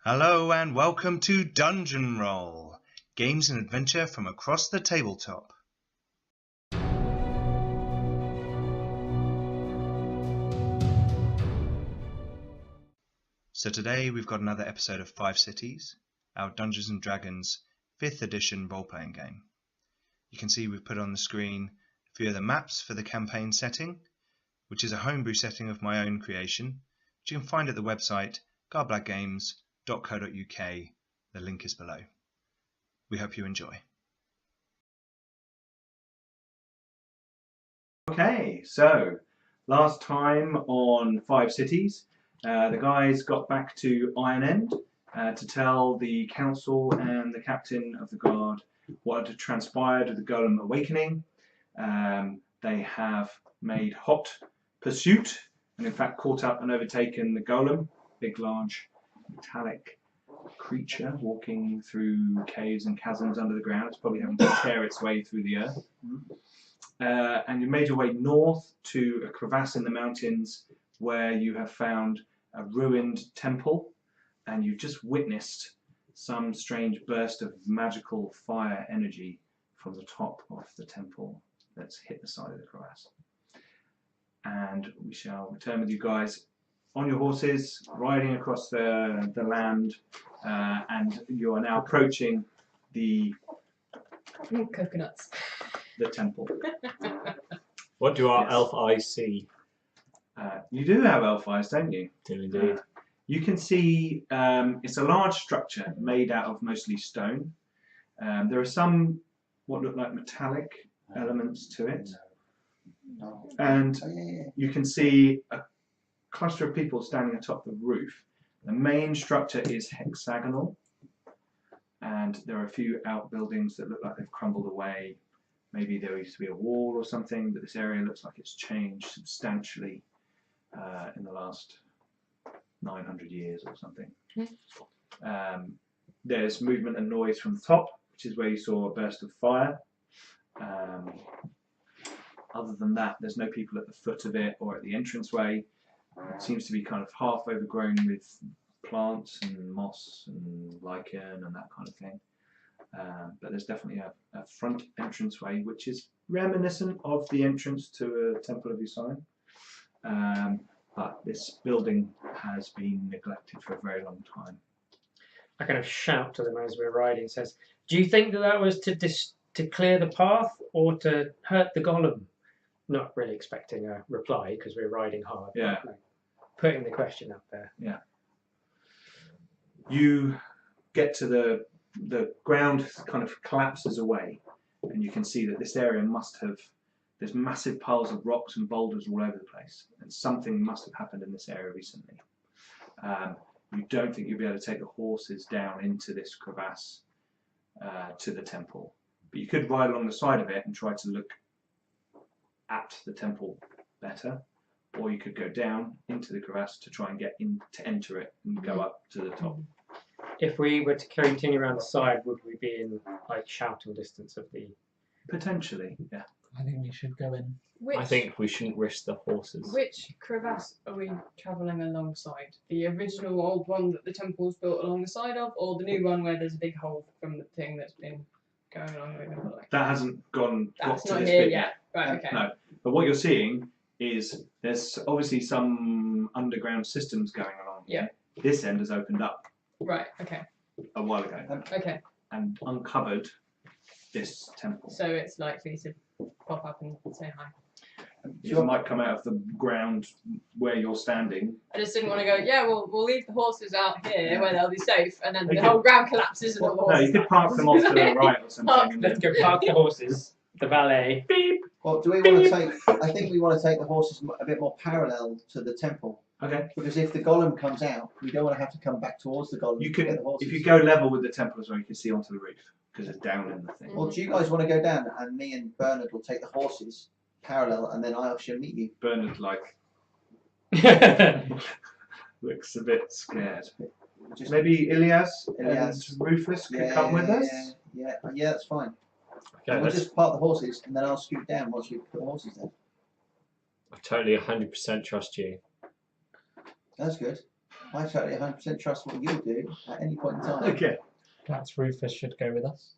Hello and welcome to DungeonRole, games and adventure from across the tabletop. So today we've got another episode of Five Cities, our Dungeons & Dragons 5th edition role-playing game. You can see we've put on the screen a few of the maps for the campaign setting, which is a homebrew setting of my own creation, which you can find at the website garblagggames.co.uk. The link is below. We hope you enjoy. Okay, so last time on Five Cities, the guys got back to Iron End to tell the council and the captain of the guard what had transpired with the golem awakening. They have made hot pursuit and in fact caught up and overtaken the golem, big large metallic creature walking through caves and chasms under the ground. It's probably having to tear its way through the earth. And you made your way north to a crevasse in the mountains where you have found a ruined temple, and you've just witnessed some strange burst of magical fire energy from the top of the temple that's hit the side of the crevasse. And we shall return with you guys on your horses, riding across the land, and you are now approaching the coconuts. The temple. What do our Yes. elf eyes see? You do have elf eyes, don't you? Do indeed. You can see it's a large structure made out of mostly stone. There are some what look like metallic elements to it. And you can see a cluster of people standing atop the roof. The main structure is hexagonal, and there are a few outbuildings that look like they've crumbled away. Maybe there used to be a wall or something, but this area looks like it's changed substantially in the last 900 years or something. There's movement and noise from the top, which is where you saw a burst of fire. Other than that, there's no people at the foot of it or at the entranceway. It seems to be kind of half overgrown with plants and moss and lichen and that kind of thing. But there's definitely a front entranceway which is reminiscent of the entrance to a temple of Usion. But this building has been neglected for a very long time. I kind of shout to them as we're riding, says, "Do you think that was to clear the path or to hurt the golem?" Not really expecting a reply because we're riding hard. Yeah. Like, putting the question up there. Yeah. You get to the ground kind of collapses away, and you can see that this area must have, there's massive piles of rocks and boulders all over the place, and something must have happened in this area recently. You don't think you'll be able to take the horses down into this crevasse to the temple, but you could ride along the side of it and try to look at the temple better, or you could go down into the crevasse to try and get in to enter it and go up to the top. If we were to continue around the side, would we be in like shouting distance of the? Potentially, yeah. I think we should go in. I think we shouldn't risk the horses. Which crevasse are we travelling alongside? The original old one that the temple's built along the side of, or the new one where there's a big hole from the thing that's been going along the middle? That hasn't got That's to not this here bit yet. Right, okay. No, but what you're seeing is there's obviously some underground systems going along. Yeah. This end has opened up Right, okay. a while ago Okay. and uncovered this temple. So it's likely to pop up and say hi. It might come out of the ground where you're standing. I just didn't want to go, yeah, we'll leave the horses out here where they'll be safe, and then You the could- whole ground collapses and all the No, horses you could die. park them off to the right or something. Let's go park the horses. The valet. Beep. Well, do we want to take? I think we want to take the horses a bit more parallel to the temple, Okay. because if the golem comes out, we don't want to have to come back towards the golem. You to get could, the horses. if you go level with the temple as well, you can see onto the roof because it's down in the thing. Well, do you guys want to go down, and me and Bernard will take the horses parallel, and then I shall meet you. Bernard looks a bit scared. Just, Maybe Ilias and Ilias. Rufus could come with us. Yeah, that's fine. Okay, We'll just park the horses, and then I'll scoot down once you put the horses there. I totally 100% trust you. That's good. I totally 100% trust what you do at any point in time. Okay. Perhaps Rufus should go with us.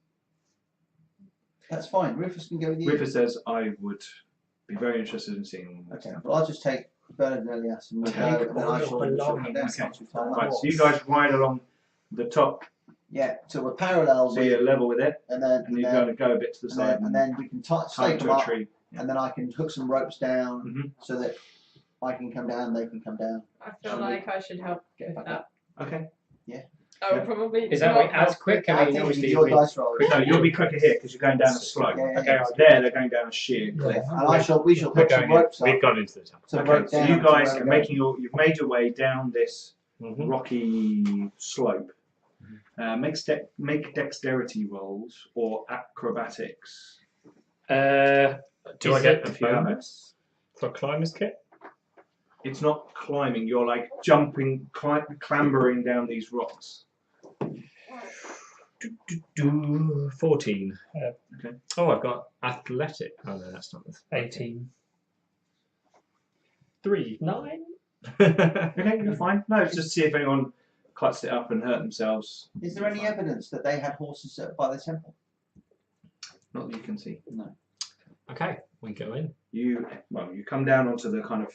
That's fine. Rufus can go with you. Rufus says, I would be very interested in seeing this Okay. temple. Well, I'll just take Bernard and Elias and we'll Okay. go, and then I shall come down. Okay. once we've done that. Right, so you guys ride along the top, Yeah. So we're parallel so with, you're level with it, and then and you're going to go a bit to the side and then we can tie stake it them to a up, tree. and then I can hook some ropes down Mhm. so that I can come down, they can come down. I feel like I should help with that. Okay. I would Yeah. probably. Is that not way as help quick? with I mean, think obviously, your we- dice roll. No, you'll be quicker here because you're going down a slope. Yeah, Okay, There, they're going down a sheer cliff. And we shall We're hook some going in. ropes up. We've gone into the temple. So Okay, rope so down you to guys where are we're making you've made your way down this Mhm. rocky slope. Make dexterity rolls or acrobatics. Do I Is get it a bonus for climber's kit? It's not climbing. You're like jumping, clambering down these rocks. 14. Okay. Oh, I've got athletic. Oh no, that's not this. 18. 3. 9? Okay, you're fine. No, it's just to see if anyone cuts it up and hurt themselves. Is there any evidence that they had horses by the temple? Not that you can see. No. Okay, we go in. You come down onto the kind of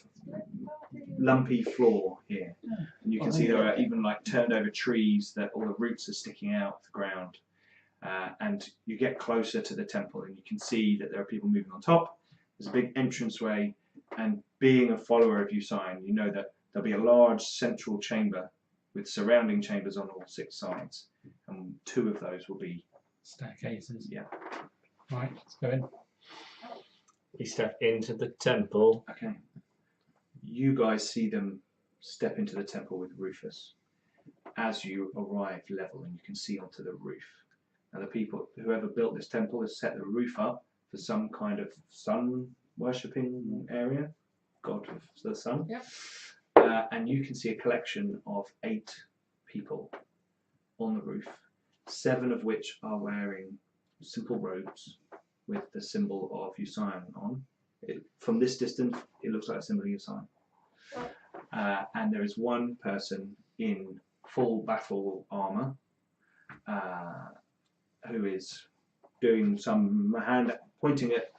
lumpy floor here, and you can see there are even like turned over trees that all the roots are sticking out of the ground. And you get closer to the temple, and you can see that there are people moving on top. There's a big entranceway, and being a follower of Usion, you know that there'll be a large central chamber with surrounding chambers on all 6 sides, and 2 of those will be Staircases. yeah. Right, let's go in. We step into the temple. Okay. You guys see them step into the temple with Rufus as you arrive level, and you can see onto the roof. Now the people, whoever built this temple, has set the roof up for some kind of sun worshipping area, god of the sun. Yep. And you can see a collection of 8 people on the roof, 7 of which are wearing simple robes with the symbol of Usion on. From this distance, it looks like a symbol of Usion. And there is 1 person in full battle armor who is doing some hand pointing at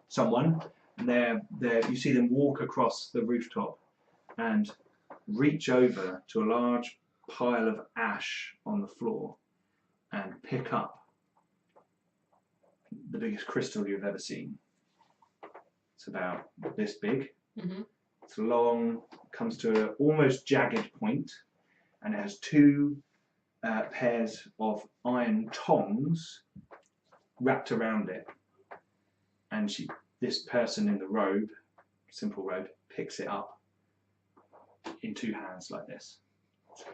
someone. And you see them walk across the rooftop and reach over to a large pile of ash on the floor and pick up the biggest crystal you've ever seen. It's about this big. Mhm. It's long, comes to an almost jagged point, and it has 2 pairs of iron tongs wrapped around it. And this person in the robe, simple robe, picks it up in 2 hands like this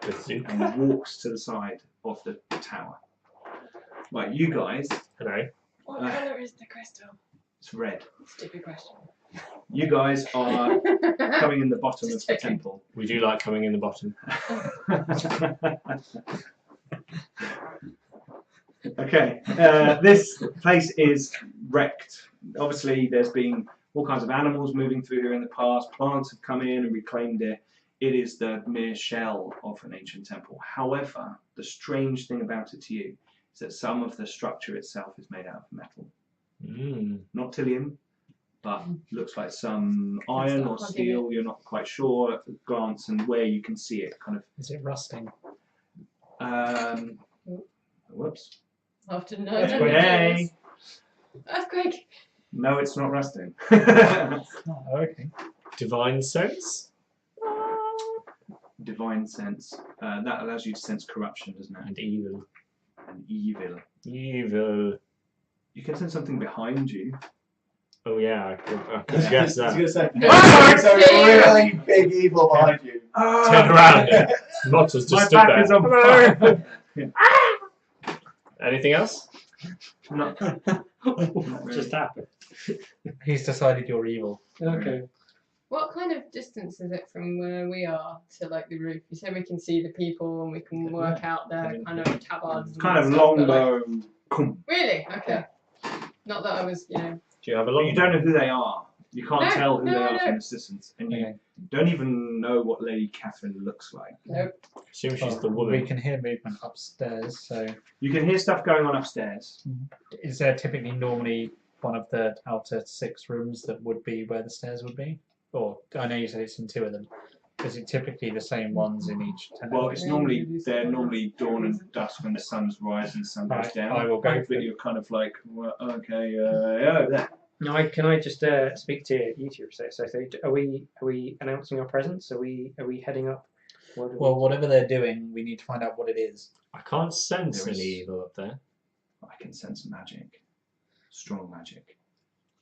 and walks to the side of the tower. Right, you guys, Hello. What colour is the crystal? it's red. Stupid question. You guys are coming in the bottom Just of the checking. temple. We do like coming in the bottom. Okay, this place is wrecked. Obviously, there's been all kinds of animals moving through here in the past. Plants have come in and reclaimed it. It is the mere shell of an ancient temple. However, the strange thing about it to you is that some of the structure itself is made out of metal. Not Tillium, but looks like some iron or steel. You're not quite sure at a glance, and where you can see it kind of. Is it rusting? Whoops. After Hey. Earthquake. No, it's not rusting. Oh, okay. Divine sense? Divine sense. That allows you to sense corruption, doesn't it? And evil. And evil. Evil. You can sense something behind you. Oh yeah, I could guess I was that. going to say, there's a really big evil behind you. Turn around. Motto's just My stood back there. is on fire. Anything else? No. What just happened? He's decided you're evil. Okay. What kind of distance is it from where we are to like the roof? You said we can see the people and we can work out their kind of tabards. It's and kind of stuff, but, like, longbow. really? Okay. Not that I was, Do you have a But long? you don't know who they are. You can't No, tell who they no, are no. from the distance, and you Okay. don't even know what Lady Katherine looks like. Nope. Assume she's the We woman. can hear movement upstairs, so You can hear stuff going on upstairs. is there typically normally one of the outer 6 rooms that would be where the stairs would be? Or I know you said it's in 2 of them. Is it typically the same ones in each tenant? Well, it's they're normally dawn and dusk when the sun's rising and the sun goes Right, down. I will go But for you're kind of like, well, okay, yeah, there. Now, can I just speak to you two? So, are we announcing our presence? Are we heading up? Well, whatever they're doing, we need to find out what it is. I can't sense There is- any evil up there. I can sense magic, strong magic.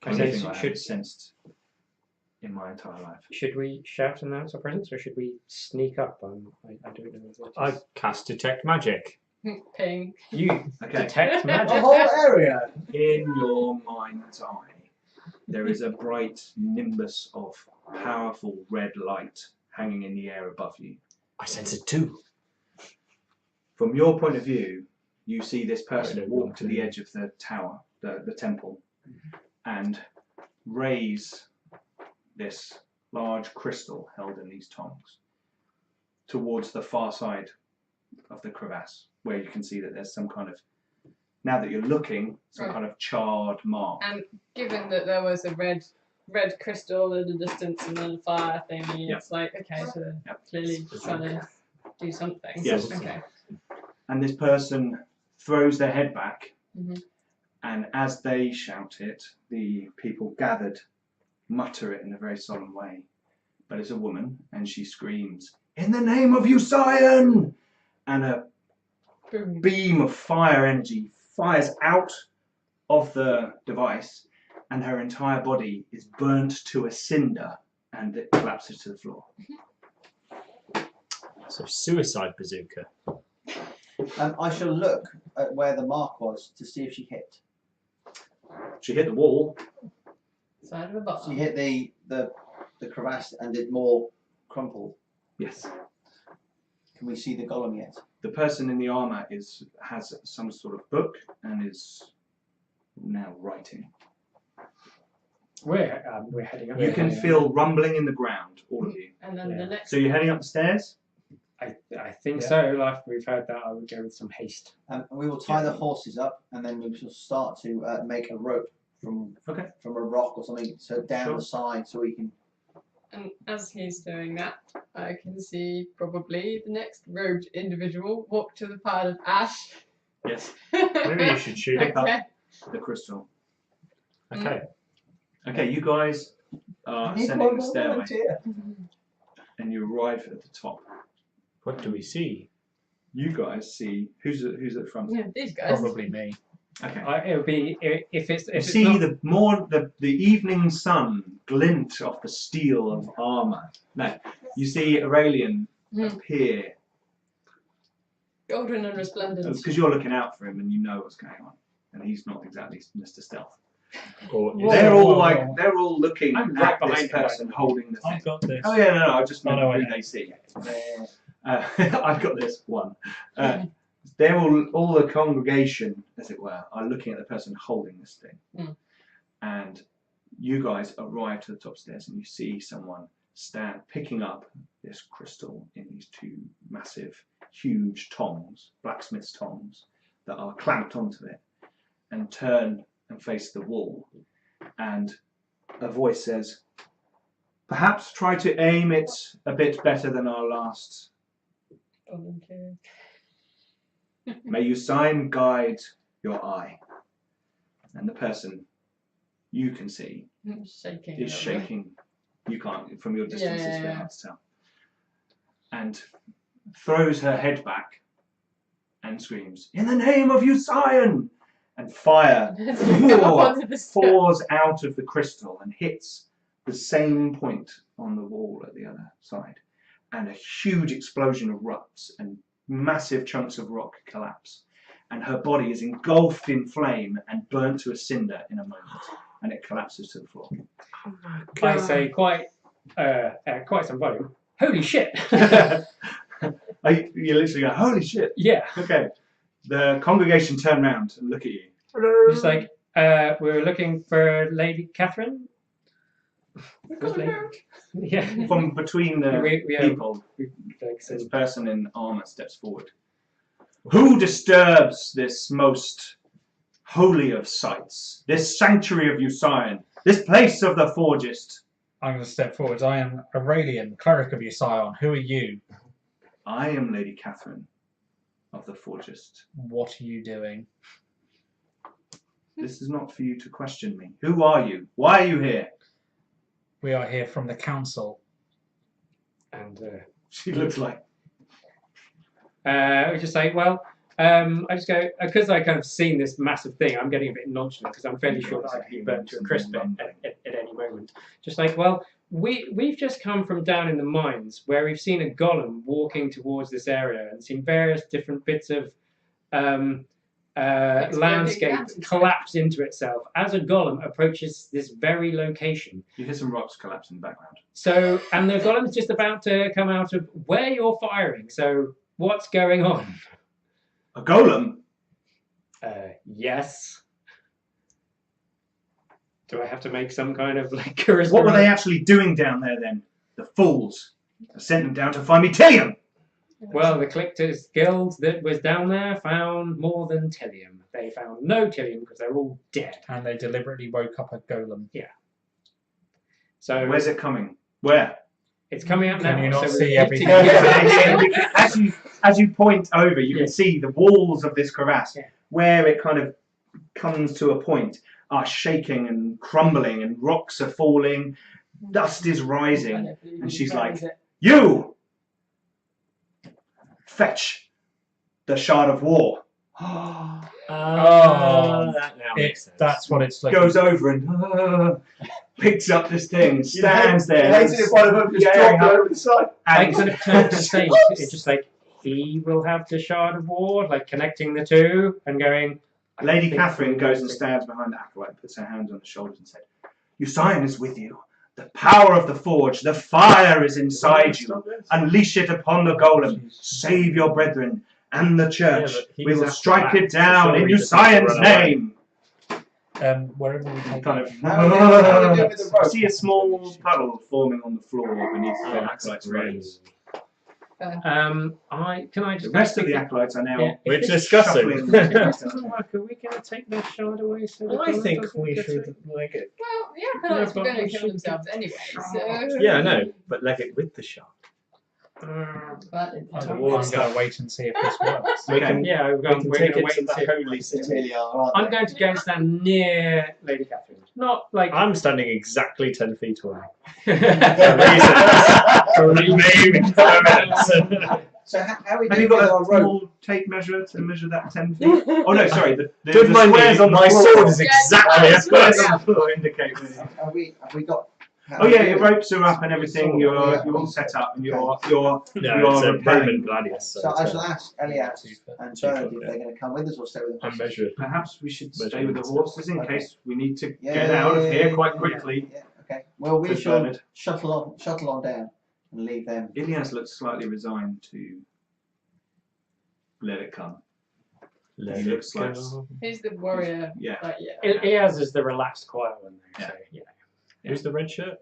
Okay, Anything so I haven't sensed in my entire life. Should we shout and announce our presence, or should we sneak up? I don't know. What I cast detect magic. Ping. You Okay. detect The magic. whole area. In your mind's eye, there is a bright nimbus of powerful red light hanging in the air above you. I sense it too. From your point of view, you see this person Right, walk to the okay. edge of the tower, the temple, and raise this large crystal held in these tongs towards the far side of the crevasse, where you can see that there's some kind of, now that you're looking, some Right. kind of charred mark. And given that there was a red crystal in the distance and then a fire thingy, Yep. it's like, okay, so they're Yep. clearly trying to do something. Yes. Okay. And this person throws their head back, Mhm. and as they shout it, the people gathered mutter it in a very solemn way. But it's a woman, and she screams, "In the name of Usion!" And a Boom. beam of fire energy fires out of the device, and her entire body is burnt to a cinder, and it collapses to the floor. So suicide bazooka. I shall look at where the mark was to see if she hit. She hit the wall. Side of a bar. She hit the crevasse and did more crumple. Yes. Can we see the golem yet? The person in the armour has some sort of book and is now writing. We're heading up. You can feel rumbling in the ground, all of you. And then Yeah. the next. So you're heading up the stairs? I think Yeah. so. After we've heard that, I would go with some haste. And we will tie the horses up, and then we shall start to make a rope from Okay. from a rock or something, so down Sure. the side, so we can. And as he's doing that, I can see probably the next robed individual walk to the pile of ash. Yes. Maybe you should shoot it. Okay. The crystal. Okay. Okay, you guys are ascending the stairway, volunteer. and you arrive at the top. What do we see? You guys see who's at the front. Yeah, these guys. Probably me. Okay. It would be if it's You see the evening sun glint off the steel of armour. No, you see Aurelian Mm. appear Golden and resplendent. because you're looking out for him and you know what's going on, and he's not exactly Mr. Stealth. Or Whoa, they're whoa, all whoa. they're all looking I'm right at this behind them. person holding the thing. I've got this. Oh yeah, no, I just meant Oh, no, I who know. they see. I've got this one. They're all the congregation, as it were, are looking at the person holding this thing. Mm. And you guys arrive to the top stairs and you see someone picking up this crystal in these 2 massive, huge tongs, blacksmith's tongs, that are clamped onto it, and turn and face the wall. And a voice says, "Perhaps try to aim it a bit better than our last. Volunteer. May you sign guide your eye." And the person you can see Shaking. is a little bit. shaking. You can't, from your distance, it's very Yeah. hard to tell. And throws her head back and screams, "In the name of Usion!" And fire Come up onto the step. pours out of the crystal and hits the same point on the wall at the other side. And a huge explosion erupts and massive chunks of rock collapse. And her body is engulfed in flame and burnt to a cinder in a moment. And it collapses to the floor. I say quite some volume. Holy shit! You literally go, "Holy shit." Yeah. Okay. The congregation turn round and look at you. Just like we were looking for Lady Katherine. Yeah. From between the We people, like, this person in armour steps forward. Who disturbs this most holy of sites, this sanctuary of Usion, this place of the Forgist? I'm going to step forward. I am Aurelian, cleric of Usion. Who are you? I am Lady Katherine of the Forgist. What are you doing? This is not for you to question me. Who are you? Why are you here? We are here from the council. And She looks like... I just say, well, I just go, because I kind of seen this massive thing, I'm getting a bit nonchalant because I'm fairly sure that I could be burnt to a crisp at any moment. Just like, well, we've just come from down in the mines where we've seen a golem walking towards this area and seen various different bits of landscape collapse into itself as a golem approaches this very location. You hear some rocks collapse in the background. So, and the golem's just about to come out of where you're firing. So, what's going on? A golem? Yes. Do I have to make some kind of like charisma? What were they actually doing down there then? The fools. I sent them down to find me Tillium. Well, the Collectors Guild that was down there found more than Tillium. They found no Tillium because they're all dead. And they deliberately woke up a golem. Yeah. So where's it coming? Where? It's coming out now. Can you not so see we're everything? As you point over, you can see the walls of this crevasse, Yeah. where it kind of comes to a point, are shaking and crumbling, and rocks are falling, dust is rising, and she's like, "You! Fetch the Shard of War." That now makes sense. That's what it's like. Goes over and picks up this thing, stands there. Lazy if one of them just staring dropped up, over the side. I and sort of turn to the stage. It's just like, he will have the Shard of War, like connecting the two and going. Lady Katherine goes and stands behind the acolyte, puts her hands on his shoulders and said, "Usion is with you. The power of the forge, the fire is inside you. Unleash it upon the golem. Save your brethren and the church. Yeah, but we will he's strike after it that, down so in surely he just needs to Usion's run away. name." Wherever we take Kind it. of, How are we doing with the rope? see a small puddle forming on the floor beneath the that's acolyte's great. robes. Can I The just rest of the acolytes are now Yeah. We're If this- discussing. shuffling. If this doesn't work, are we going to take the shard away? So the I golem think doesn't we get should it? like it. Well, the acolytes were but going to we kill should themselves anyway, so... Yeah, I know, but leg it with the shard. But it I'm Towards going to wait and see if this works. We can, Yeah, we're we going can to take it wait to and the see. holy city. Really are, aren't I'm they? going to go and stand near Lady Catherine. Not like. I'm standing exactly 10 feet away. For Maybe permanence. So how are we Have doing you with got our a rope? small tape measure to measure that 10 feet? Oh no, sorry. The Good the mind squares me, on the my floor. sword is exactly Yeah, as Squares close. on the floor indicate where. Have we got? how Oh are we yeah, your doing? ropes are up and everything. You're all set up, and you're No, you're it's a repelling. Roman gladius. So I shall ask Elias 2 foot. and 2 Bernard foot, if yeah. they're going to come with us or stay with the I'm horses. measured. Perhaps we should stay Measuring with the and horses in Okay. case we need to Yeah, get out of here yeah, quite yeah, quickly. Yeah, okay. Well, we With shall Bernard. shuttle on down and leave them. Ilias looks slightly resigned to let it come. Let He it looks like- go. He's the warrior. Yeah. Like, yeah. Iaz is the relaxed, quiet one. Though, Yeah. So, yeah. Who's the red shirt?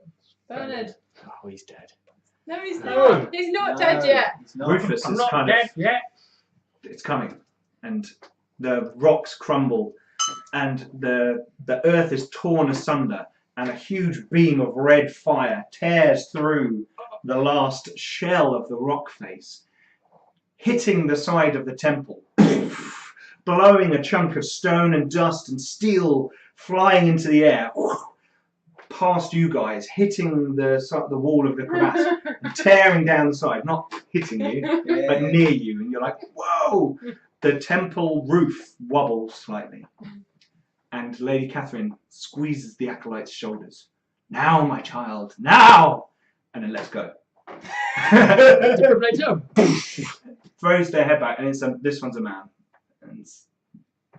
Bernard. Oh, he's dead. No, he's No. not. He's not dead yet. He's not. Rufus I'm is not kind dead of yet. it's coming, and the rocks crumble, and the earth is torn asunder, and a huge beam of red fire tears through the last shell of the rock face, hitting the side of the temple, blowing a chunk of stone and dust and steel flying into the air past you guys, hitting the wall of the crevasse and tearing down the side, not hitting you Yeah. but near you, and you're like, whoa! The temple roof wobbles slightly, and Lady Catherine squeezes the acolyte's shoulders. "Now, my child, now!" And then lets go. Defibrillator. Throws their head back, and this one's a man, and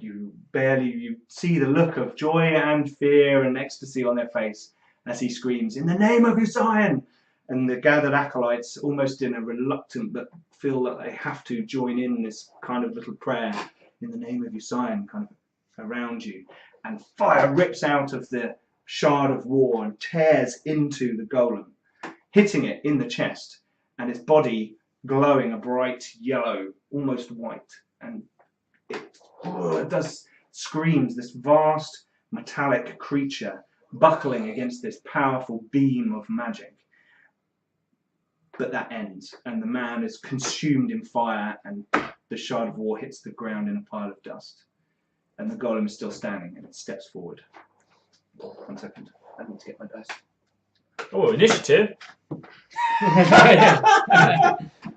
you see the look of joy and fear and ecstasy on their face as he screams, "In the name of Usion!" And the gathered acolytes, almost in a reluctant but feel that they have to join in this kind of little prayer, "In the name of Usion," kind of around you. And fire rips out of the shard of war and tears into the golem, hitting it in the chest, and its body glowing a bright yellow, almost white, and it does screams, this vast metallic creature buckling against this powerful beam of magic. But that ends, and the man is consumed in fire, and the shard of war hits the ground in a pile of dust. And the golem is still standing, and it steps forward. 1 second. I need to get my dice. Oh, initiative.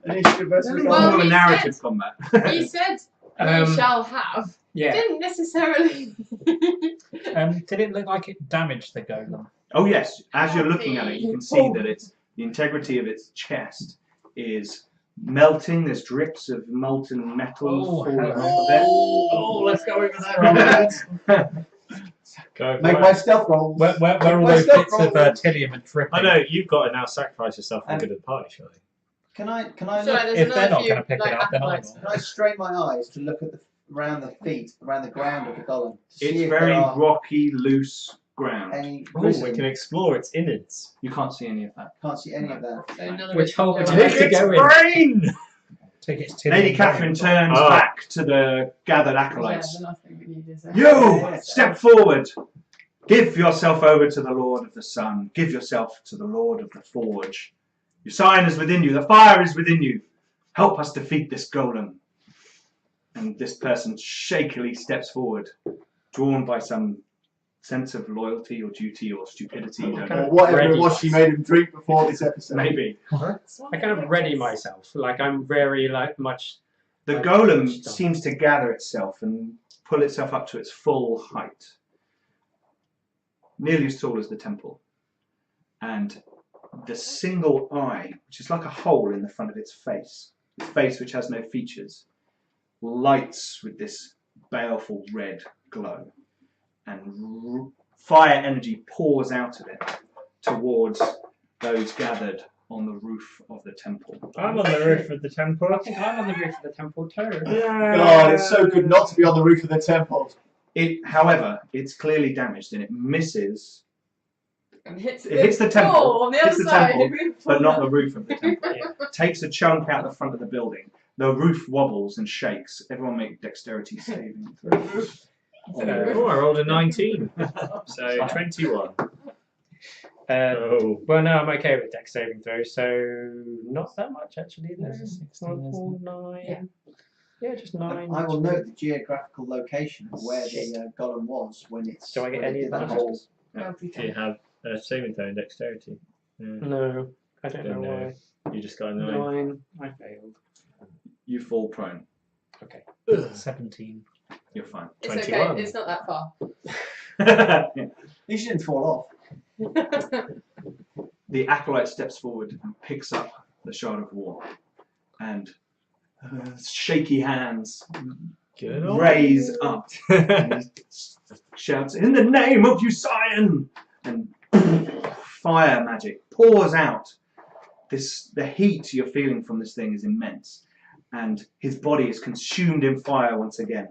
Initiative versus Well, All a he narrative said- combat. He said Um, we shall have. Yeah. Didn't necessarily. Did it look like it damaged the golem? Oh yes, as you're looking at it, you can see that it's the integrity of its chest is melting. There's drips of molten metals falling off of it. Oh, let's go over there, Robert. Go Make for my it. stealth roll. Where all My those stealth bits of roll. Tillium and dripping? I know you've got to now sacrifice yourself for the good of the party, surely. Can I Sorry, look, there's If they're another not few, going to pick like, it up, then I acolytes. will. can I strain my eyes to look at around the feet, around the ground of the golem? To see It's if very there are rocky, loose ground. any Oh, we risen. can explore its innards. You can't see any of that. Can't see any of that. So none of Which it hole should would go you in. like to go in? brain! Take its Tillium. Lady Catherine turns Oh. back to the gathered Yeah, acolytes. the last thing we need is a- You! Step forward! Give yourself over to the Lord of the Sun. Give yourself to the Lord of the Forge. Your sign is within you. The fire is within you. Help us defeat this golem. And this person shakily steps forward, drawn by some sense of loyalty or duty or stupidity. You don't Or know. whatever Ready. it was she made him drink before this episode. Maybe. I kind of ready myself. Like I'm very much. The Like, golem stop. seems to gather itself and pull itself up to its full height, nearly as tall as the temple. And the single eye, which is like a hole in the front of its face which has no features, lights with this baleful red glow, and fire energy pours out of it towards those gathered on the roof of the temple. I'm on the roof of the temple. I think I'm on the roof of the temple too. God, it's so good not to be on the roof of the temple. However, it's clearly damaged and it misses, And hits it hits the temple, floor on the hits other the side. temple, but not the roof of the temple. Yeah. Takes a chunk out the front of the building. The roof wobbles and shakes. Everyone make dexterity saving throws. Oh, I rolled a 19. So 21. Oh. Well, no, I'm okay with dex saving throws, so not that much actually. There's a There's 16, isn't 9. Yeah. Yeah, just 9. I will note the geographical location of where the golem was when it's. Do I get when any it of did that? whole. Lovely Do you have a saving throw in dexterity? Yeah. No, I don't know Then, why. You just got a 9. 9. I failed. You fall prone. Okay. 17. You're fine. It's 21. okay, it's not that far. You shouldn't fall off. The acolyte steps forward and picks up the shard of war, and shaky hands Good on raise you. up. And he shouts, "In the name of Usion!" And fire magic pours out. The heat you're feeling from this thing is immense, and his body is consumed in fire once again.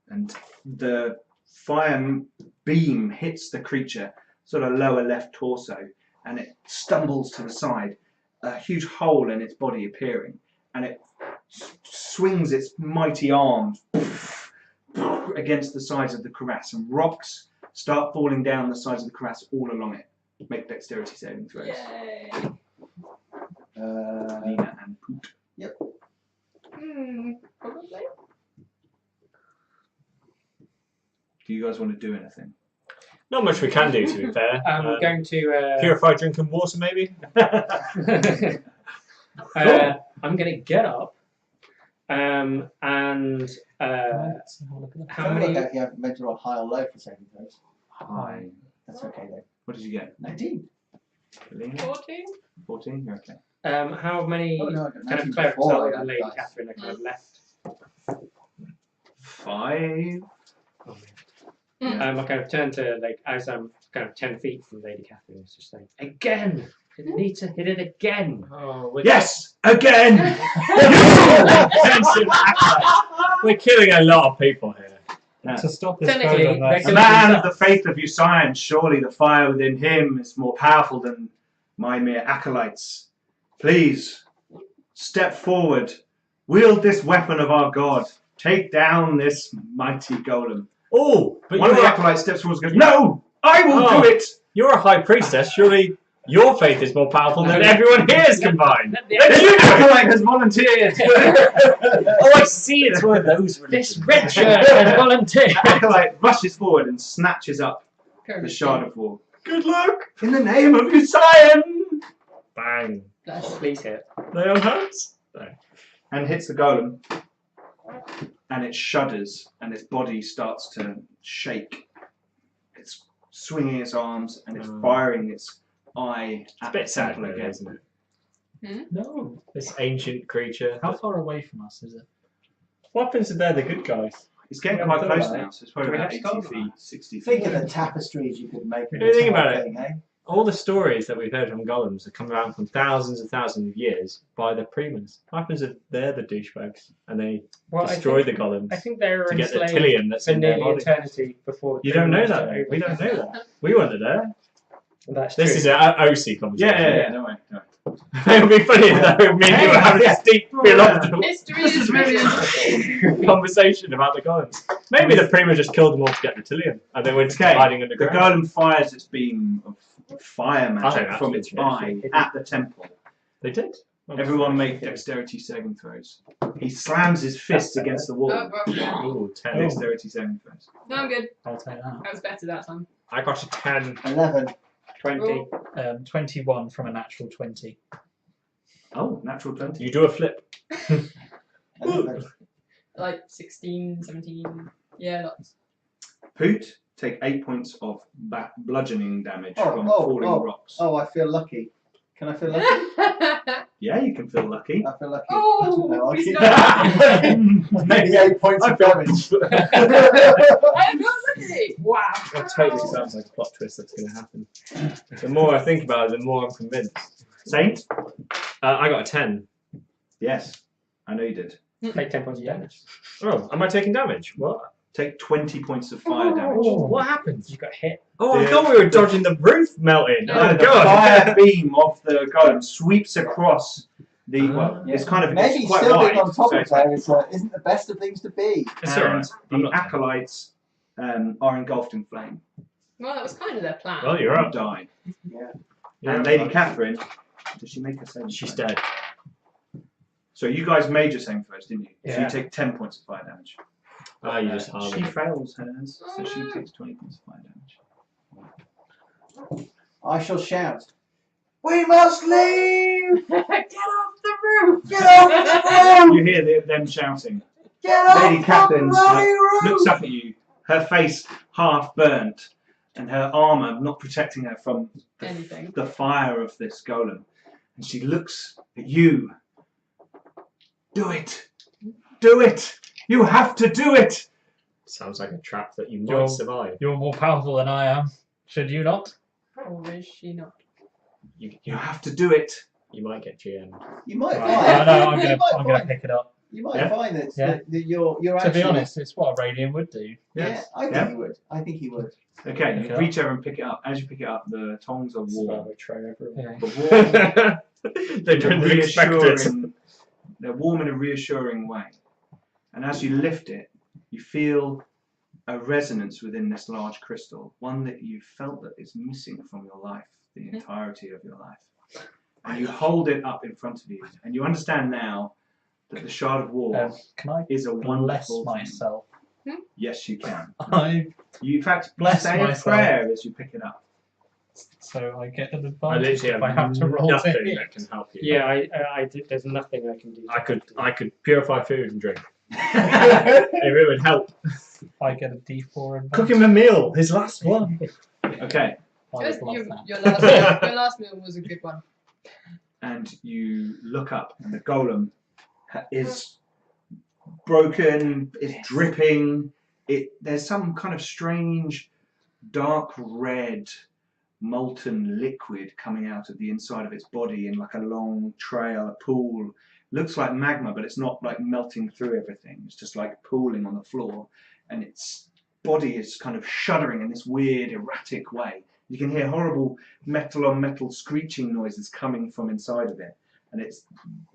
And the fire beam hits the creature, sort of lower left torso, and it stumbles to the side, a huge hole in its body appearing, and it swings its mighty arms against the sides of the crevasse, and rocks start falling down the sides of the crevasse all along it. Make dexterity saving throws. Yay. Nina and Poot. Probably. Do you guys want to do anything? Not much we can do, to be fair. I'm going to. Purify drinking water, maybe? I'm going to get up. And Let's have a look at that. how Don't many? look like you have meant to roll high or low for saving throws. Hi. That's okay though. What did you get? 19. 14? 14? You're okay. How many Oh no, I got kind of 19 clerics before are I had Lady dice. Catherine are kind of left? 5. Oh, I kind of turn to as I'm kind of 10 feet from Lady Catherine. It's just like again. You need to hit it again. Oh, Yes! Again! we're killing a lot of people here. To stop this Technically, golem, they're A good. man of the faith of Usion, surely the fire within him is more powerful than my mere acolytes. Please, step forward, wield this weapon of our god, take down this mighty golem. Oh, but One of the you're, acolytes steps forward and goes, no, I will Oh. do it. you're a high priestess. Surely your faith is more powerful than everyone here's combined. Then you, acolyte, has volunteered. Oh, I see. It's one of those. This red shirt has volunteered. The acolyte rushes forward and snatches up the shard of war. Good luck in the name of Usion. Bang. Bless. Please hit. They on hands? No. And hits the golem, and it shudders, and its body starts to shake. It's swinging its arms, and it's firing its eye It's a at bit the sad, temple really, again. isn't it? No. This ancient creature. How far away from us is it? What happens if they're the good guys? It's getting Yeah, quite I've close thought now, about so it's probably Do we about have 80 skull feet, 60 feet. Think of the tapestries you could make. If you think about it, Thing, eh? All the stories that we've heard from golems have come around from thousands and thousands of years by the primers. What happens if they're the douchebags and they Well, destroy the golems I think they were to get the enslaved Tillium that's for in their nearly body? eternity before. The You don't know Primars that, took though. over. We don't know that. We weren't there. That's This true. is an OC conversation. Yeah, no way. It would be funny though, me and you were having this deep philosophical History is written. conversation about the golems. Maybe the Prima just killed them all to get the Tillium, and they went Okay, hiding the underground. golem fires its beam of fire magic that's from good its to know. eye at the temple. They did. Everyone make dexterity saving throws. He slams his fist against the wall. Oh, well, Ooh, 10. Dexterity saving throws. no, I'm good. I'll take that. That was better that time. I got a 10. 11. 20. 21 from a natural 20. Oh, natural 20. You do a flip. 11. Like 16, 17. Yeah, lots. Poot, take 8 points of bludgeoning damage Oh, from oh, falling oh. rocks. Oh, I feel lucky. Can I feel lucky? Yeah, you can feel lucky. I feel lucky. Oh, No, I we keep- started. Maybe 8 points of damage. I got lucky. Wow. That totally sounds like a plot twist that's going to happen. The more I think about it, the more I'm convinced. Saint? I got a 10. Yes, I know you did. Take 10 points of damage. Oh, am I taking damage? What? Take 20 points of fire damage. What happened? You got hit. Oh, I The- thought we were dodging the roof melting. No, Oh, The God. fire beam of the golem sweeps across the. Well, Yeah. it's kind of Maybe it's quite still wide. being on top so of it's like- there isn't the best of things to be. It's and alright. I'm the not- acolytes are engulfed in flame. Well, that was kind of their plan. Well, you're up. Die. Yeah. You're And up, Lady bud. Katherine, does she make a saving She's throw? dead. So you guys made your saving throws, didn't you? So Yeah. you take 10 points of fire damage. Ah, you just She harmed. fails hers, so she takes 20 points of fire damage. I shall shout, "We must leave! Get off the roof! Get off the roof! You hear them shouting. Get off Lady the Catherine bloody roof!" looks up at you, her face half burnt, and her armour not protecting her from Anything. the fire of this golem. And she looks at you. Do it! Do it! You have to do it! Sounds like a trap that you You're- might survive. You're more powerful than I am. Should you not? Or is she not? You have to do it. You might get GM. You might Right. find. No, I'm you gonna might I'm gonna find- pick it up. You might Yeah. find that, Yeah. that you're To actually. be honest, it's what a radiant would do. Yeah, Yes. I think Yeah. he would. I think he would. Okay, Pick you it reach over and pick it up. As you pick it up, the tongs are warm. Betrayal everyone. Yeah. The warm They didn't expect it. reassuring, they're warm in a reassuring way. And as you lift it, you feel a resonance within this large crystal, one that you felt that is missing from your life, the entirety of your life. And you hold it up in front of you, and you understand now that the Shard of War Can I is a bless wonderful thing. myself? Yes, you can. I You, in fact, Bless say myself. a prayer as you pick it up. so I get an I advantage literally if I have to roll nothing it. that can help you. Yeah, I did. There's nothing I can do. I could purify food and drink. If it would help. I get a D4 advantage. Cook him a meal, his last one. Okay, I would Just love your, that. your last meal was a good one. and you look up, and the golem is broken, is dripping. There's some kind of strange, dark red, molten liquid coming out of the inside of its body in like a long trail, a pool. Looks like magma, but it's not like melting through everything. It's just like pooling on the floor, and it's body is kind of shuddering in this weird, erratic way. You can hear horrible metal-on-metal screeching noises coming from inside of it. And it's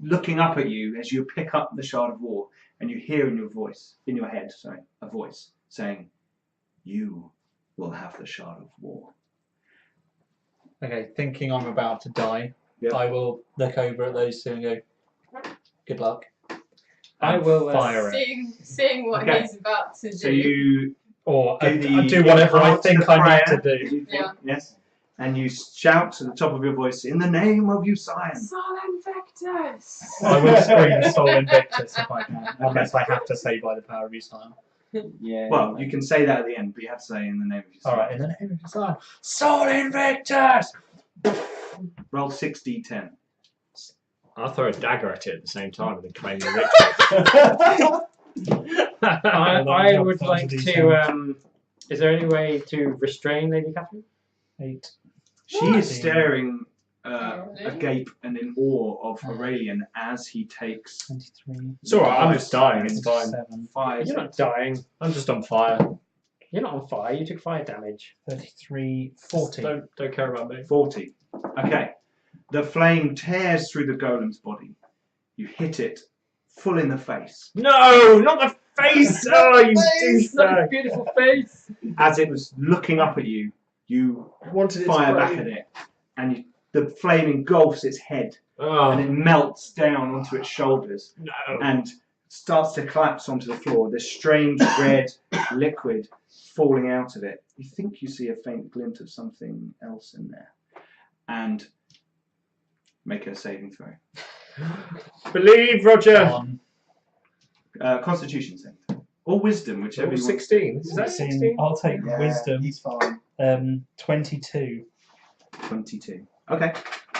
looking up at you as you pick up the Shard of War, and you hear in your head, a voice saying, "You will have the Shard of War." Okay, thinking I'm about to die, Yep. I will look over at those two and go, "Good luck." I will fire it. Seeing what Okay. he's about to do. So you Or I the do whatever I answer think the I need prayer, to you do. think, Yeah. Yes. And you shout to the top of your voice, "In the name of Usion." Sol Invictus! I will scream Sol Invictus if I can, unless I have to say by the power of Usion. Yeah. Well, you can say that at the end, but you have to say in the name of Usion. Alright, in the name of Usion, Sol Invictus! Roll 6d10. I'll throw a dagger at it at the same time and then claim the victory. I would like to. Is there any way to restrain Lady Catherine? 8. She is staring agape and in awe of Aurelian as he takes 23. It's alright, I'm just dying, it's fine. 7. 5. You're not dying. I'm just on fire. You're not on fire. You took fire damage. 33. 40. Don't care about me. 40. Okay. The flame tears through the golem's body. You hit it full in the face. No, not the face! Oh, you douchebag! Beautiful face. As it was looking up at you, you Wanted its fire back brain. at it. And the flame engulfs its head. And it Oh, melts down onto its shoulders. no. And starts to collapse onto the floor. This strange red liquid falling out of it. You think you see a faint glint of something else in there. And make a saving throw. Believe, Roger! On Constitution saving throw. Or wisdom, whichever Level you want. 16. Is that 16. 16? I'll take Yeah, wisdom. He's fine. 22. 22. Okay.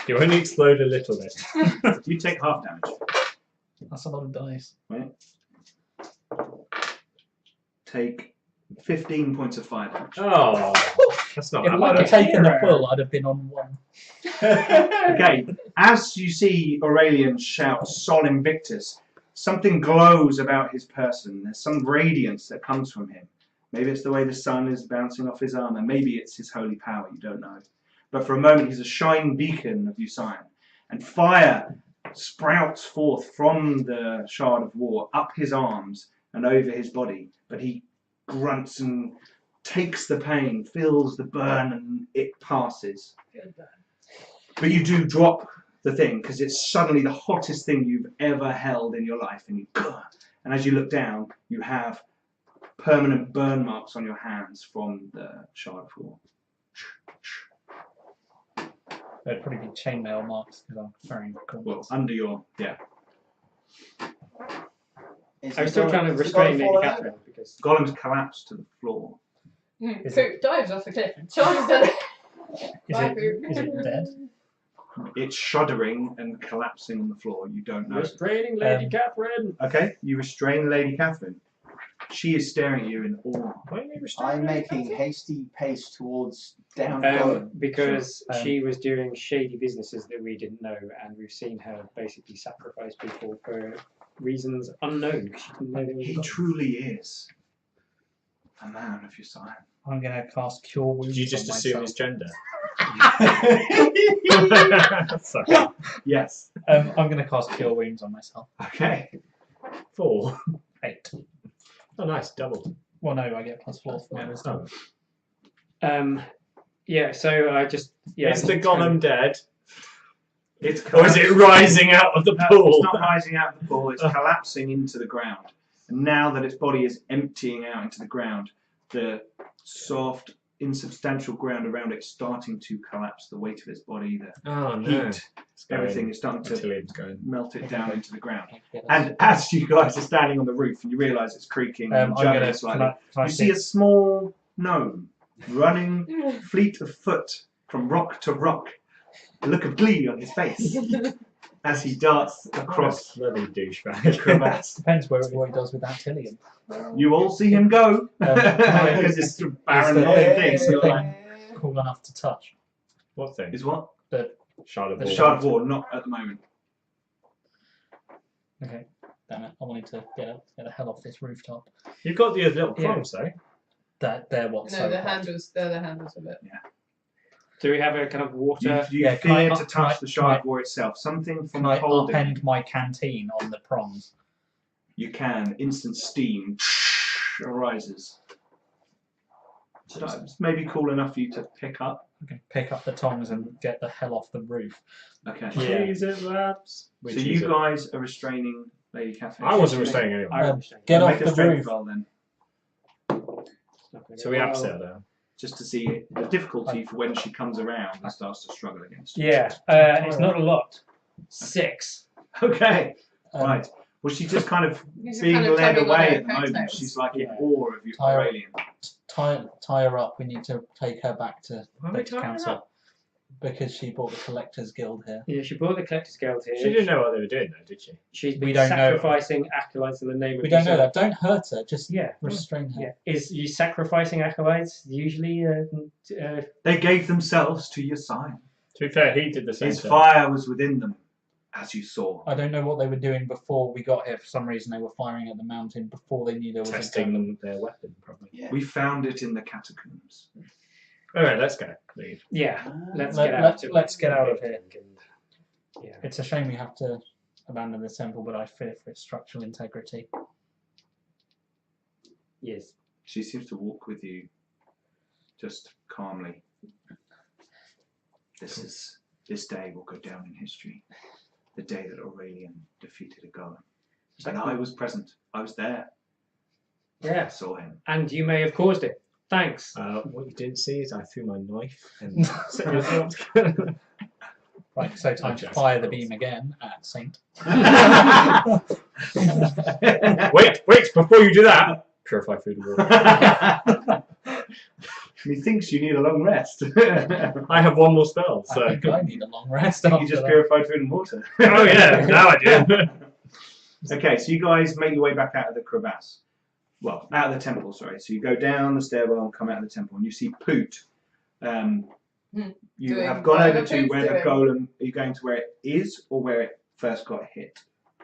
You only explode a little bit. You take half damage. That's a lot of dice. Right? Take 15 points of fire damage. Oh, that's not If that I'd bad. have taken the full, I'd have been on 1. Okay, as you see Aurelian shout Sol Invictus, something glows about his person. There's some radiance that comes from him. Maybe it's the way the sun is bouncing off his armor. Maybe it's his holy power, you don't know. But for a moment he's a shining beacon of Usion. And fire sprouts forth from the Shard of War up his arms and over his body. But he grunts and takes the pain, feels the burn, and it passes. But you do drop the thing because it's suddenly the hottest thing you've ever held in your life, and and as you look down, you have permanent burn marks on your hands from the Shard of War. There'd probably be chainmail marks because I'm wearing Well, gauntlets. under your I'm still trying to restrain Lady Catherine because golems collapsed to the floor. Is So dives off the cliff and charges at it. Is it dead? It's shuddering and collapsing on the floor. You don't know. restraining Lady Catherine. Okay, you restrain Lady Catherine. She is staring at you in awe. Why are you restraining I'm me? making hasty pace towards down golem. Because Sure. she was doing shady businesses that we didn't know, and we've seen her basically sacrifice people for reasons unknown because she didn't know they were He God. truly is a man of your sign. I'm going to cast Cure Wounds. Did you just on assume myself. his gender? Sorry. Yes. I'm going to cast Cure Wounds on myself. Okay. 4. 8. Oh, nice, double. Well, no, I get +4 for my wisdom. Oh. Yeah, so I just Is the golem dead? It's Or is it rising out of the No, pool? it's not rising out of the pool, it's collapsing into the ground. And now that its body is emptying out into the ground, the soft, insubstantial ground around it is starting to collapse. The weight of its body, the Oh, no. heat, everything is starting to Attilian's going. melt it down into the ground. Yes. And as you guys are standing on the roof and you realise it's creaking and I'm going juggling to. slightly, Can I you see a small gnome running fleet of foot from rock to rock. A look of glee on his face as he darts across Bloody the douchebag. crevasse. Depends what he does with that Tillian. You all see him go because it's a barren thing. So you're like, Cool enough to touch. What thing? is what? Shard of The War. Shard of War, not at the moment. Okay. Damn it. I wanted to get the hell off this rooftop. You've got the little Yeah. prongs, though. They're what? No, so the hot. handles. They're the handles of it. Do we have a kind of water? You Yeah, can I fear to up- can I- touch the shard war itself. Something from Can I holding. upend my canteen on the prongs? You can. Instant steam arises. So it's maybe cool enough for you to pick up. Okay. Pick up the tongs and get the hell off the roof. Okay. Yeah. Cheese it, lads. We So cheese you it. guys are restraining Lady Catherine. I wasn't restraining anyone. I understand. Get Make off a the strength roof. roll then, So we have to settle down. just to see the difficulty for when she comes around and starts to struggle against you. Yeah, it's not a lot. 6. Okay. Um, Right. Well, she's just kind of These are being kind of led tugging on away her at the moment. coattails. She's like in Yeah. awe of you, Tyre- Aurelian. Tie her up. We need to take her back to Why are we the tying her council up? because she bought the Collectors Guild here. Yeah, she bought the Collector's Guild here. She didn't know what they were doing, though, did she? She's We been don't know. sacrificing acolytes in the name of We don't know yourself. that. Don't hurt her. Just Yeah. restrain her. Yeah. Is you sacrificing acolytes usually? They gave themselves to your sign. To be fair, he did the same His thing. fire was within them, as you saw. I don't know what they were doing before we got here. For some reason, they were firing at the mountain before they knew there was Testing them, their weapon, probably. Yeah. We found it in the catacombs. Alright, let's go. Leave. Yeah. Ah. Let's Let- get let- out. of let's get out of here. Yeah. It's a shame we have to abandon the temple, but I fear for its structural integrity. Yes. She seems to walk with you just calmly. This day will go down in history. The day that Aurelian defeated a golem. And I was present. I was there. I Yeah. saw him. And you may have caused it. Thanks. What you didn't see is I threw my knife and set yourself. Right, so time to Just fire the close. beam again at Saint. Wait, before you do that, purify food and water. Methinks you need a long rest. I have one more spell, I so. think I need a long rest you after just that. purified food and water. Oh yeah, now I do. Okay, so you guys make your way back out of the crevasse. Well, out of the temple, sorry. So you go down the stairwell and come out of the temple, and you see Poot. You Doing have gone over whatever to Poot's where the doing. golem. Are you going to where it is, or where it first got hit?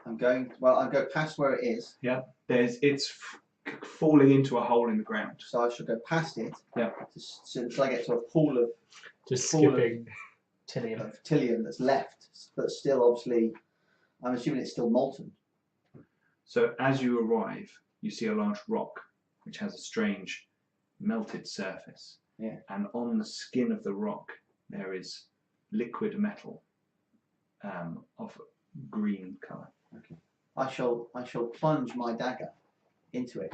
I'm going. Well, I'll go past where it is, It's falling into a hole in the ground. so I shall go past it. Yeah. Until I get to a pool of Just Full of- skipping. Tillium. Tillium that's left, but still, obviously, I'm assuming it's still molten. So as you arrive, you see a large rock which has a strange melted surface. Yeah. And on the skin of the rock there is liquid metal of green colour. I shall plunge my dagger into it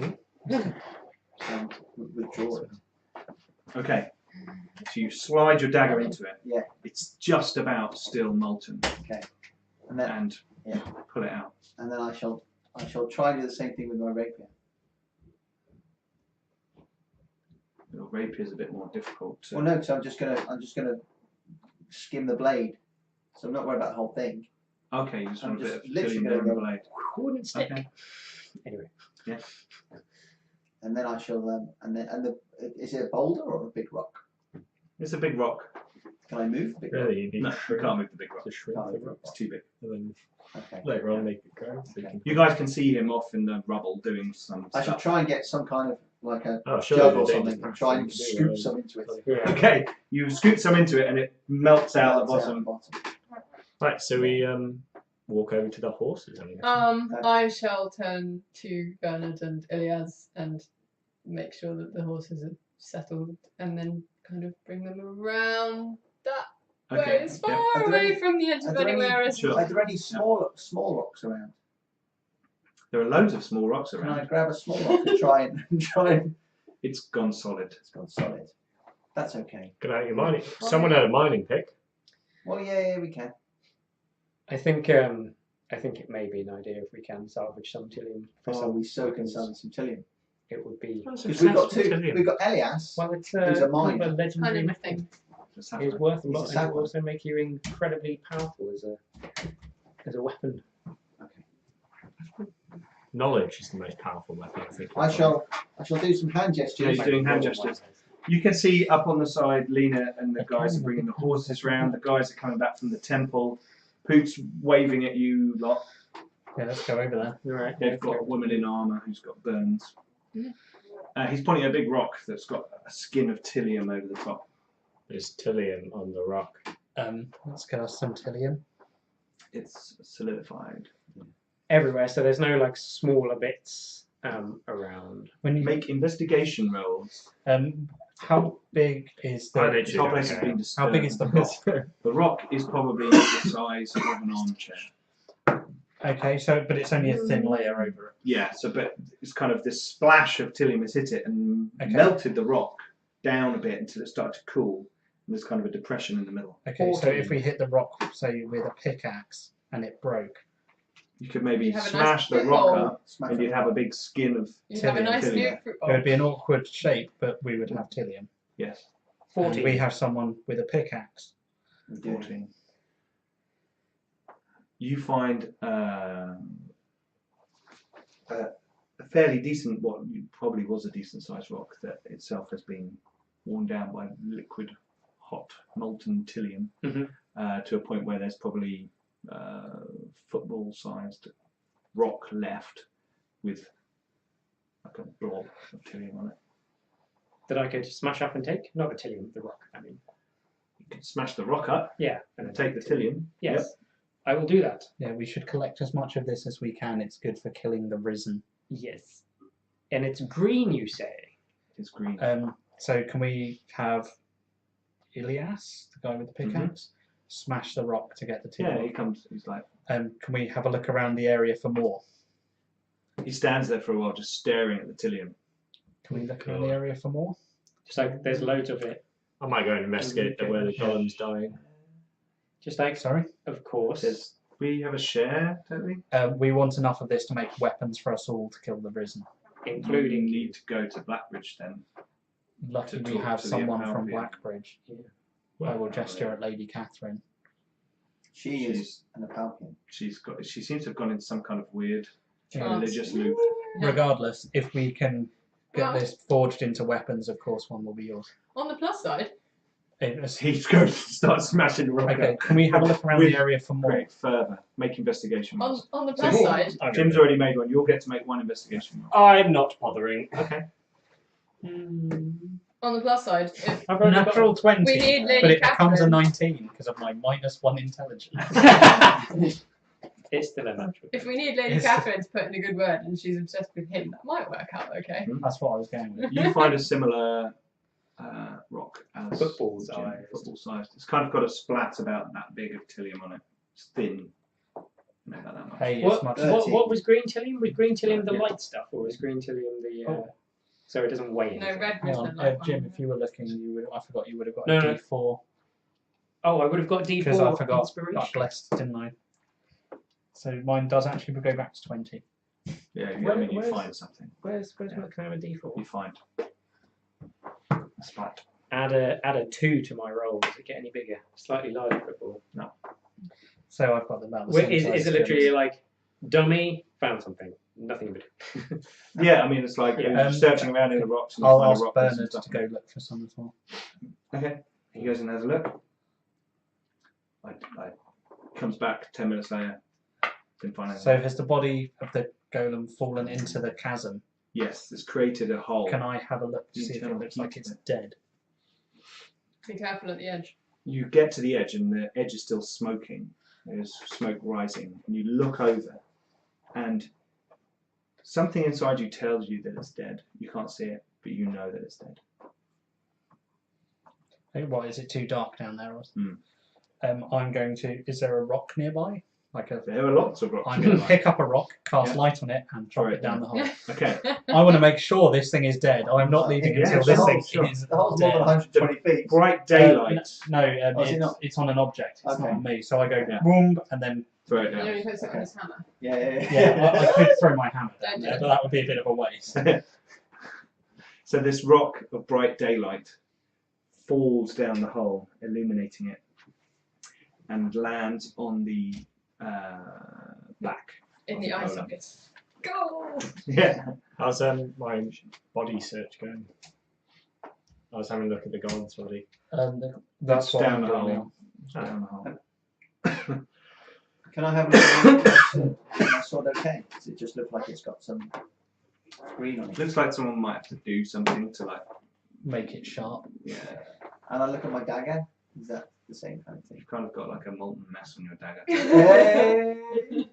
and withdraw it. Okay. So you slide your dagger into it. Yeah. It's just about still molten. And then And Yeah. pull it out. and then I shall try and do the same thing with my rapier. Your rapier is a bit more difficult to... Well, no, because I'm just gonna skim the blade, so I'm not worried about the whole thing. Okay, you just I'm want a bit just of literally killing there on the gonna blade. Wouldn't stick. Okay. Anyway. And then I shall is it a boulder or a big rock? It's a big rock. Can I move the big rock? Really, you need No, to you shrink, can't move the big rock. to shrink Can't the move rock, It's too big. and then Okay. later on make it grow. So you Okay. can... You guys can see him off in the rubble doing some I shall stuff. try and get some kind of like a Oh, sure. jug the or dangerous something and thing try and to do, scoop some into it. Yeah. Okay, you scoop some into it and it melts out the Melts out bottom. Right, so we walk over to the horses. I guess. I shall turn to Bernard and Ilias and make sure that the horses are settled, and then kind of bring them around that way, Okay. as far Yeah. Are there away any- from the edge are of there any- anywhere as Sure. Are there any small rocks around? There are loads of small rocks Can I around. grab a small rock and try and It's gone solid. it's gone solid. That's okay. Get out your mining. Someone had a mining pick. Well, yeah, we can. I think it may be an idea if we can salvage some Tillium for Oh, some we so can weapons. sell some Tillium. It would be Because we've got two. We've got Elias. well, it's Who's a kind of miner. a legendary kind of metal. thing. Just It's have worth a He's a lot, and it sapper. will also make you incredibly powerful as a weapon. Knowledge is the most powerful weapon, I think. I shall do some hand Yeah, gestures. he's doing hand gestures. You can see up on the side, Lena and the guys are bringing the horses round. The guys are coming back from the temple. Poot's waving at you lot. Yeah, let's go over there. All right. They've got a woman in armour who's got burns. He's pointing at a big rock that's got a skin of Tillium over the top. There's Tillium on the rock. Let's get us some Tillium. It's solidified. Everywhere, so there's no like smaller bits around. When you Make investigation rolls. how big is I the This whole place has been how disturbed. big is the rock? The rock is probably the size of an armchair. Okay, so but it's only a thin layer over it. Yeah, so but it's kind of this splash of Tillium has hit it and Okay. melted the rock down a bit until it started to cool. And there's kind of a depression in the middle. Okay, so if we hit the rock, say with a pickaxe, and it broke, You could maybe You have a smash nice the rock football. up and you'd have a big skin of You have a Tillium. nice new Tillium. fruit. it would be an awkward shape, but we would have Tillium. yes, 14. And we have someone with a pickaxe. 14. You find a fairly decent, what probably was a decent sized rock that itself has been worn down by liquid, hot, molten Tillium to a point where there's probably football-sized rock left with like a blob of Tillium on it. That I could smash up and take? Not the Tillium, the rock, I mean. You could smash the rock up Yeah. and take the Tillium. Yes. I will do that. Yeah, we should collect as much of this as we can. It's good for killing the risen. Yes. And it's green, you say? It's green. So can we have Ilias, the guy with the pickaxe, smash the rock to get the Yeah, Tillium? he comes. He's like. Can we have a look around the area for more? He stands there for a while, just staring at the Tillium. Can we look around the area for more? Just like there's loads of it. I might go and investigate where the golem's dying. Just like, Sorry? of course. Says, we have a share, don't we? We want enough of this to make weapons for us all to kill the risen. You Including need to go to Blackbridge then. Lucky To we talk have to the someone from Imperial. Blackbridge. I will gesture at Lady Katherine. She is an Apalpian. She seems to have gone into some kind of weird Yeah. religious loop. Regardless, if we can get Well- this forged into weapons, of course one will be yours. On the plus side, He's going to start smashing the rock Okay, up. can we have a look around With the area for more? Great, further. Make investigation rolls. on the So plus side, Jim's already made one. You'll get to make one investigation roll. I'm not bothering. Okay. on the plus side, if I've only got- Natural 20, we need but Lady it becomes a Catherine, 19 because of my -1 intelligence. It's still a natural. if we need Lady Yes. Catherine to put in a good word and she's obsessed with him, that might work out okay. That's what I was going with. You find a similar rock as Football Jim, sized. Football sized. It's kind of got a splat about that big of Tillium on it. It's thin. Not about that much. Hey, it's What, much. what was green Tillium? Was green Tillium the Yeah. light stuff, or was green Tillium the Oh. so it doesn't weigh No, anything? red Hang was on, the light Jim, one. if you were looking, you would. I forgot you would have got No, a no. D4 Oh, I would have got D4 because I forgot. inspiration. Got blessed, didn't I? So mine does actually go back to 20. Yeah, I Where- mean, you where's- find something. Where's my can I have a You D4? find a splat. Add a 2 to my roll. Does it get any bigger? Slightly larger football. So I've got about the Wait, same is size it as literally Jim's. like dummy found something? Nothing but Yeah, I mean, it's like Yeah. you're searching around in the rocks and you I'll find ask a rock with some Bernard stuff to in go it. look for some as well. Okay. He goes and has a look. I comes back 10 minutes later. Didn't find anything. So has the body of the golem fallen into the chasm? Yes, it's created a hole. Can I have a look to see if it Internal looks like it's heat. dead? Be careful at the edge. You get to the edge and the edge is still smoking. There's smoke rising. And you look over and something inside you tells you that it's dead. You can't see it, but you know that it's dead. Hey, what, is it too dark down there? Or... Hmm. I'm going to. Is there a rock nearby? Like a. There are lots of rocks. I'm going to pick up a rock, cast Yeah. light on it, and drop Throw it it down the hole. Okay. I want to make sure this thing is dead. I'm not leaving Yeah, until sure, this thing sure. is The hole's more than dead. 120 feet. Bright daylight. No, Oh, is it not? it's on an object. It's not Okay. on me. So I go Yeah. boom, and then Throw it You only down. puts it on his hammer. yeah, I could throw my hammer down Don't do there, it. but that would be a bit of a waste. So this rock of bright daylight falls down the hole, illuminating it, and lands on the back. In of the eye golem. socket. Go! Yeah. How's my body search going? I was having a look at the golem's body. That's what down I'm the doing hole. now. Down the hole. Can I have a look at my sword okay? Does it just look like it's got some green on it. Looks like someone might have to do something to like. Make it sharp. Yeah. And I look at my dagger. Is that the same kind of thing? You've kind of got like a molten mess on your dagger. Hey!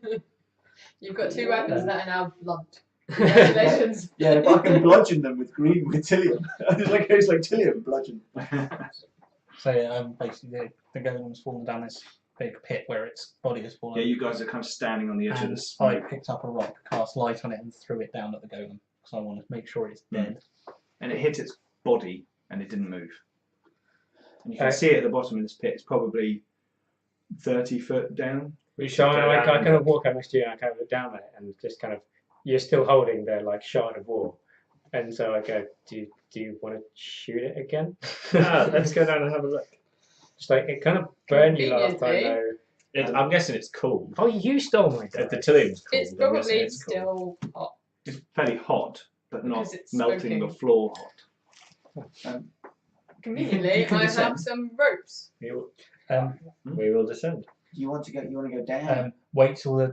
You've got 2 weapons that are now blunt. Congratulations. Yeah, if I can bludgeon them with Tillium. It's like Tillium bludgeon. So basically the golem's fallen down this big pit where its body has fallen. Yeah, you guys are kind of standing on the edge of And the I smoke, picked up a rock, cast light on it, and threw it down at the golem because I wanted to make sure it's dead. and it hit its body, and it didn't move. And you can see it at the bottom of this pit. It's probably 30 foot down. So I kind of walk over to you and I kind of look down at it and just kind of, you're still holding the like shard of war. And so I go, do you want to shoot it again? Let's go down and have a look. Just like, it kind of burned you last time though. I'm guessing it's cool. Oh, you stole my The dagger. Tillium's cool. It's but I'm guessing probably it's cool. still hot. It's fairly hot, but not Because it's melting smoking. the floor hot. Conveniently, You can I have descend. some ropes. We Um, will descend. Do you want to go? You want to go down? wait till it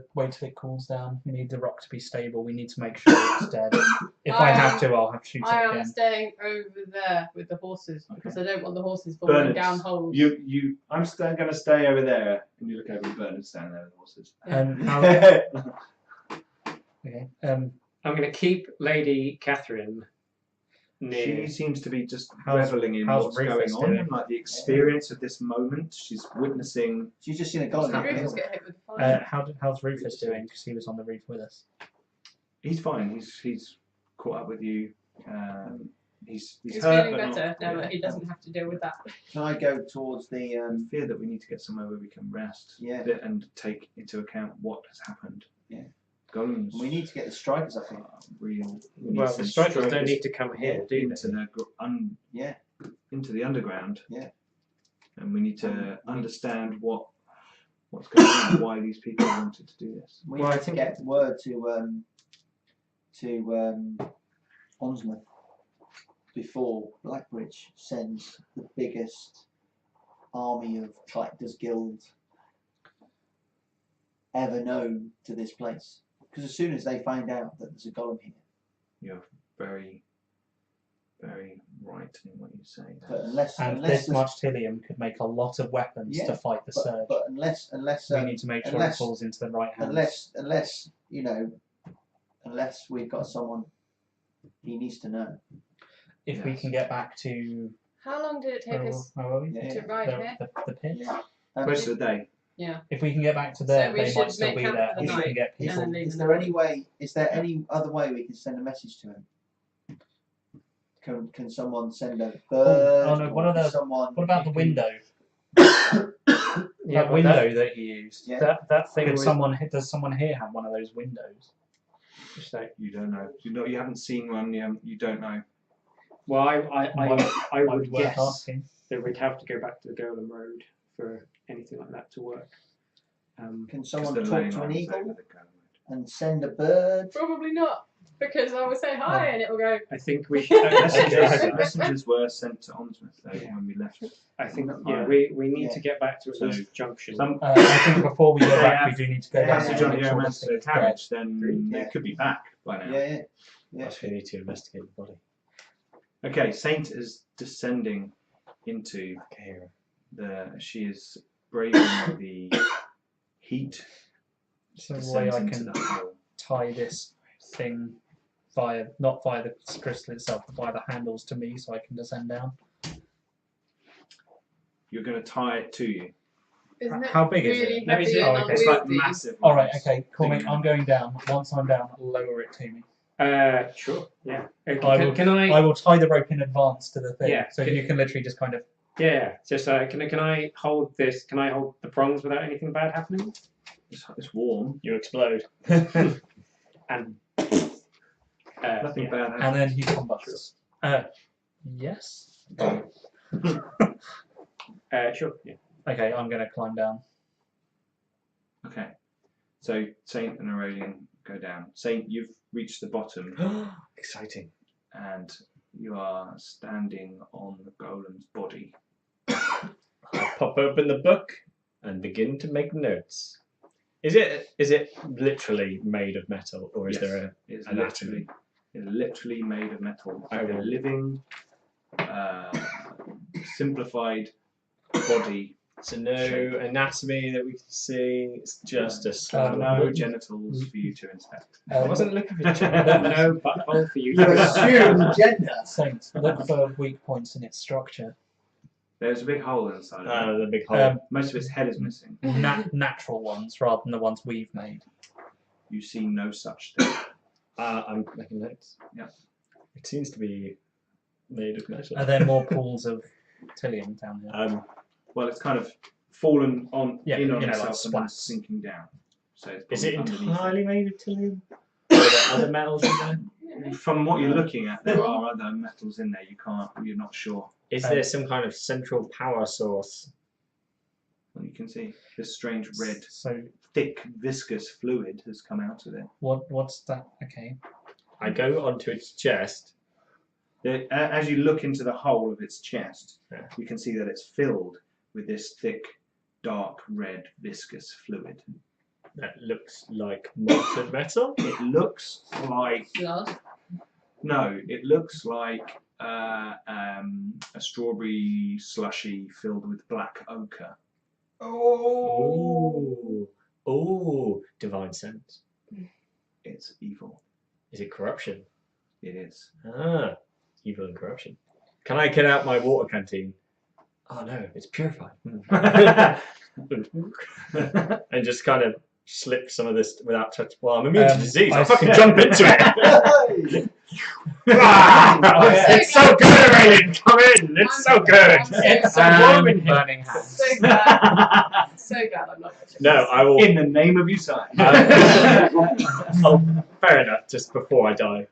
cools down. We need the rock to be stable. We need to make sure it's dead. If I have to, I'll have to shoot I it am again. staying over there with the horses because I don't want the horses falling Bernard's, down holes. I'm going to stay over there, and you look over and Bernard's standing there with the horses. Okay. I'm going to keep Lady Katherine near. She seems to be just How's- reveling in how's what's Rufus going on, doing? and like the experience of this moment. She's witnessing. She's just seen a golem. happening? Rufus get hit with fire. How's Rufus doing? Because he was on the roof with us. He's fine. He's caught up with you. He's He's hurt, feeling but better not, now that he doesn't have to deal with that. Can I go towards the? I fear that we need to get somewhere where we can rest Yeah. a bit and take into account what has happened. Yeah. Golems. We need to get the strikers up here. are real. We need Well, some the strikers don't strikers need to come here, do into they? Yeah. into the underground. Yeah. And we need to understand what's going on, why these people wanted to do this. We Well, I need to think- get word to Onsmouth before Blackbridge sends the biggest army of collectors' guilds ever known to this place. Because as soon as they find out that there's a golem here, You're very, very right in what you say. but unless And unless this much Tillium could make a lot of weapons Yeah, to fight the surge. but unless we need to make sure unless- it falls into the right hands. unless we've got someone he needs to know. If we Yes. can get back to How long did it take us where were we? Yeah. to ride here? The pit. Yeah. Most of the day. Yeah. If we can get back to there, we they should might still make be camp there. for the And we night can get and people. then leave Is in there the any way? Is there any other way we can send a message to him? Can someone send a bird? Oh no! What or are the? someone? What about the window? Yeah, That but window that he used. Yeah. that thing Could was someone? Does someone here have one of those windows? just like, You don't know. You haven't seen one. You don't know. well, I Might would be worth guess asking. that we'd have to go back to the Golem Road for anything like that to work. Can 'Cause someone the talk lane to an line's eagle over the Golem. and send a bird? Probably not, because I will say hi and it will go. I think we Messengers were sent to Onsmouth though Yeah. when we left. I think Yeah. we need Yeah. to get back to at So least junction. I think before we go They back, have- we do need to go If back that's and the Johnny make sure Roman this thing is dead. carriage, then Yeah. they could be back by now. Yeah. Yes, we need to investigate the body. Okay, Saint is descending into Okay. she is braving the heat. So the way Descends I into can the hole. tie this thing not via the crystal itself, but via the handles to me, so I can descend down. You're going to tie it to you. Isn't it How big is really it? Let me heavy see. and Oh, okay. It's like unwieldy? massive. All right, ones. okay, cool. Mate, Thing. I'm going down. Once I'm down, lower it to me. Sure. Yeah. I will- I I will tie the rope in advance to the thing, Yeah, so can- you can literally just kind of. Yeah. Just can I hold this? Can I hold the prongs without anything bad happening? It's warm. You explode. And Nothing yeah. bad happens. And then he combusts. Yes. Sure. Yeah. Okay, I'm going to climb down. Okay. So Saint and Aurelian go down. Saint, you've reached the bottom Exciting. and you are standing on the golem's body. I pop open the book and begin to make notes. Is it literally made of metal, or is Yes. there It's anatomy? literally It's literally made of metal. Like a living, simplified body. So no anatomy that we can see. It's just a slab. No genitals for you to inspect. I wasn't looking for gender. No butthole for you. You assume gender. Saints, look for weak points in its structure. There's a big hole inside of it. The big hole. Most of its head is missing. Natural ones rather than the ones we've made. You see no such thing. I'm making notes. Yeah. It seems to be made of metal. Are there more pools of Tillium down here? Well, it's kind of fallen on Yeah, in on like itself and then splats. sinking down. So it's Is it probably underneath entirely made of titanium? Are there other metals in there? it. From what you're looking at, there are other metals in there. You're not sure. Is there some kind of central power source? Well, you can see this strange red, So thick, viscous fluid has come out of it. what's that? Okay. I go onto its chest. As you look into the hole of its chest, Yeah. you can see that it's filled with this thick, dark, red, viscous fluid. That looks like molten metal. It looks like Glass. no, it looks like a strawberry slushy filled with black ochre. Oh, oh, divine sense. It's evil. Is it corruption? It is. Ah, evil and corruption. Can I get out my water canteen? Oh no, it's purified. And just kind of slip some of this without touch. Well, I'm immune to disease. I'll fucking jump into it. It's so good, Aurelian. Come in. It's so good. It's a woman here. burning hands. So glad. So glad I'm not watching No, this. I will. In the name of Usion. Oh, fair enough. Just before I die.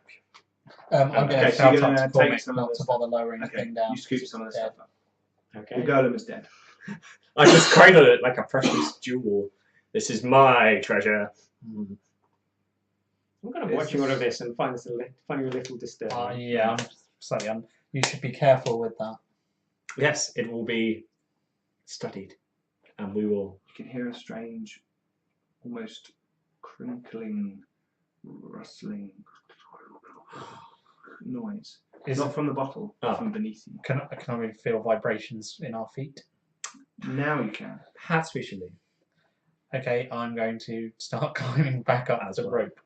I'm going Okay, to so you're shout gonna out to take Cormac some of not this to bother lowering the Okay, thing down. you scoop some of this Dead. stuff up. Okay. The golem is dead. I just cradle it like a precious jewel. This is my treasure. I'm kind of watching all of this and finding a little disturbing. Yeah, you should be careful with that. Yes, it will be studied, and we will. You can hear a strange, almost crinkling, rustling noise. Is Not from the bottle, Oh. from beneath you. can we feel vibrations in our feet? Now you can. Perhaps we should leave Okay, I'm going to start climbing back up As the well. rope.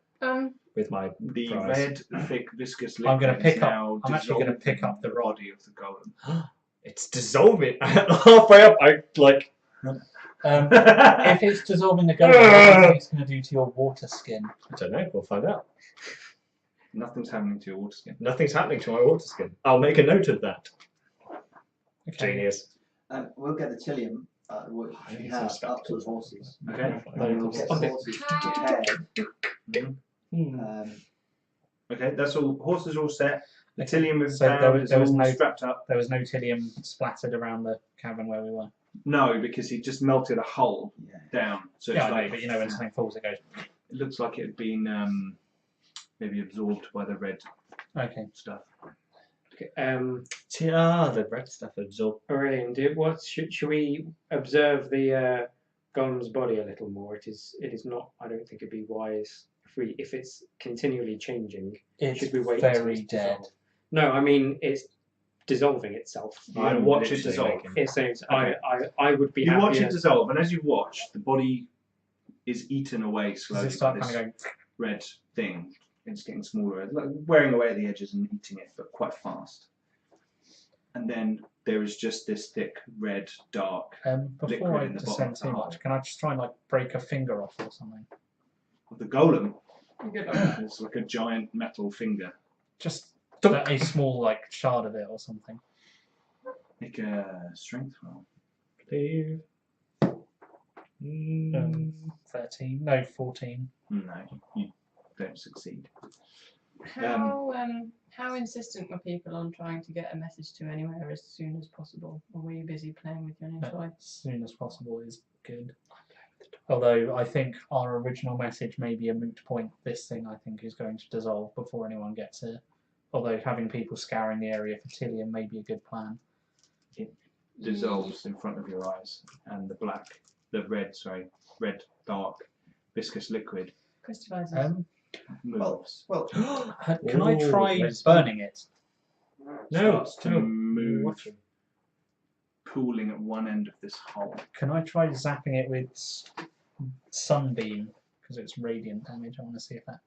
with my The prize. red, thick, viscous liquid I'm gonna pick is up- now I'm actually gonna dissolved pick in up the rod. body of the golem. It's dissolving. Halfway up, I like. If it's dissolving the golem, what do you think it's going to do to your water skin? I don't know. We'll find out. Nothing's happening to your water skin. Nothing's happening to my water skin. I'll make a note of that. Okay. Genius. We'll get the Tillium, which I we need have, some up to the horses. Okay. And we'll get the horses prepared. Okay, that's all. Horses are all set. The Tillium is So down. there was- It's there was all no- strapped up. There was no Tillium splattered around the cavern where we were. No, because he just melted a hole Yeah. down. So Yeah, it's I know, like, but you know when something falls, it goes. it looks like it had been maybe absorbed by the red Okay. stuff. Okay, See, the red stuff absorbed. Aurelian, should we observe the golem's body a little more? It is not. I don't think it'd be wise if it's continually changing. It's Should we wait until very it's dead. dissolved? No, I mean it's dissolving itself. You I'm watch it literally dissolve. making- It seems Okay. I would be You happier. watch it dissolve, and as you watch, the body is eaten away Does slowly it start by kind this of going? red thing. It's getting smaller, it's like wearing away at the edges and eating it, but quite fast. And then there is just this thick, red, dark. Before liquid I in the bottom descend of the too hole. much, can I just try and like break a finger off or something? The golem Good luck. is like a giant metal finger. Just a small like shard of it or something. Make a strength roll. Leave. 13, no, 14. No, you don't succeed. How insistent were people on trying to get a message to anywhere as soon as possible? Or were you busy playing with your new toy? As soon as possible is good. Although I think our original message may be a moot point. This thing I think is going to dissolve before anyone gets it. Although having people scouring the area for Tillium may be a good plan. Dissolves in front of your eyes, and the red dark, viscous liquid Crystallizes. moves. Well, Can I Ooh, try let's- burning it? No, Starts to no, move, watch him. pooling at one end of this hole. Can I try zapping it with sunbeam? Because it's radiant damage. I want to see if that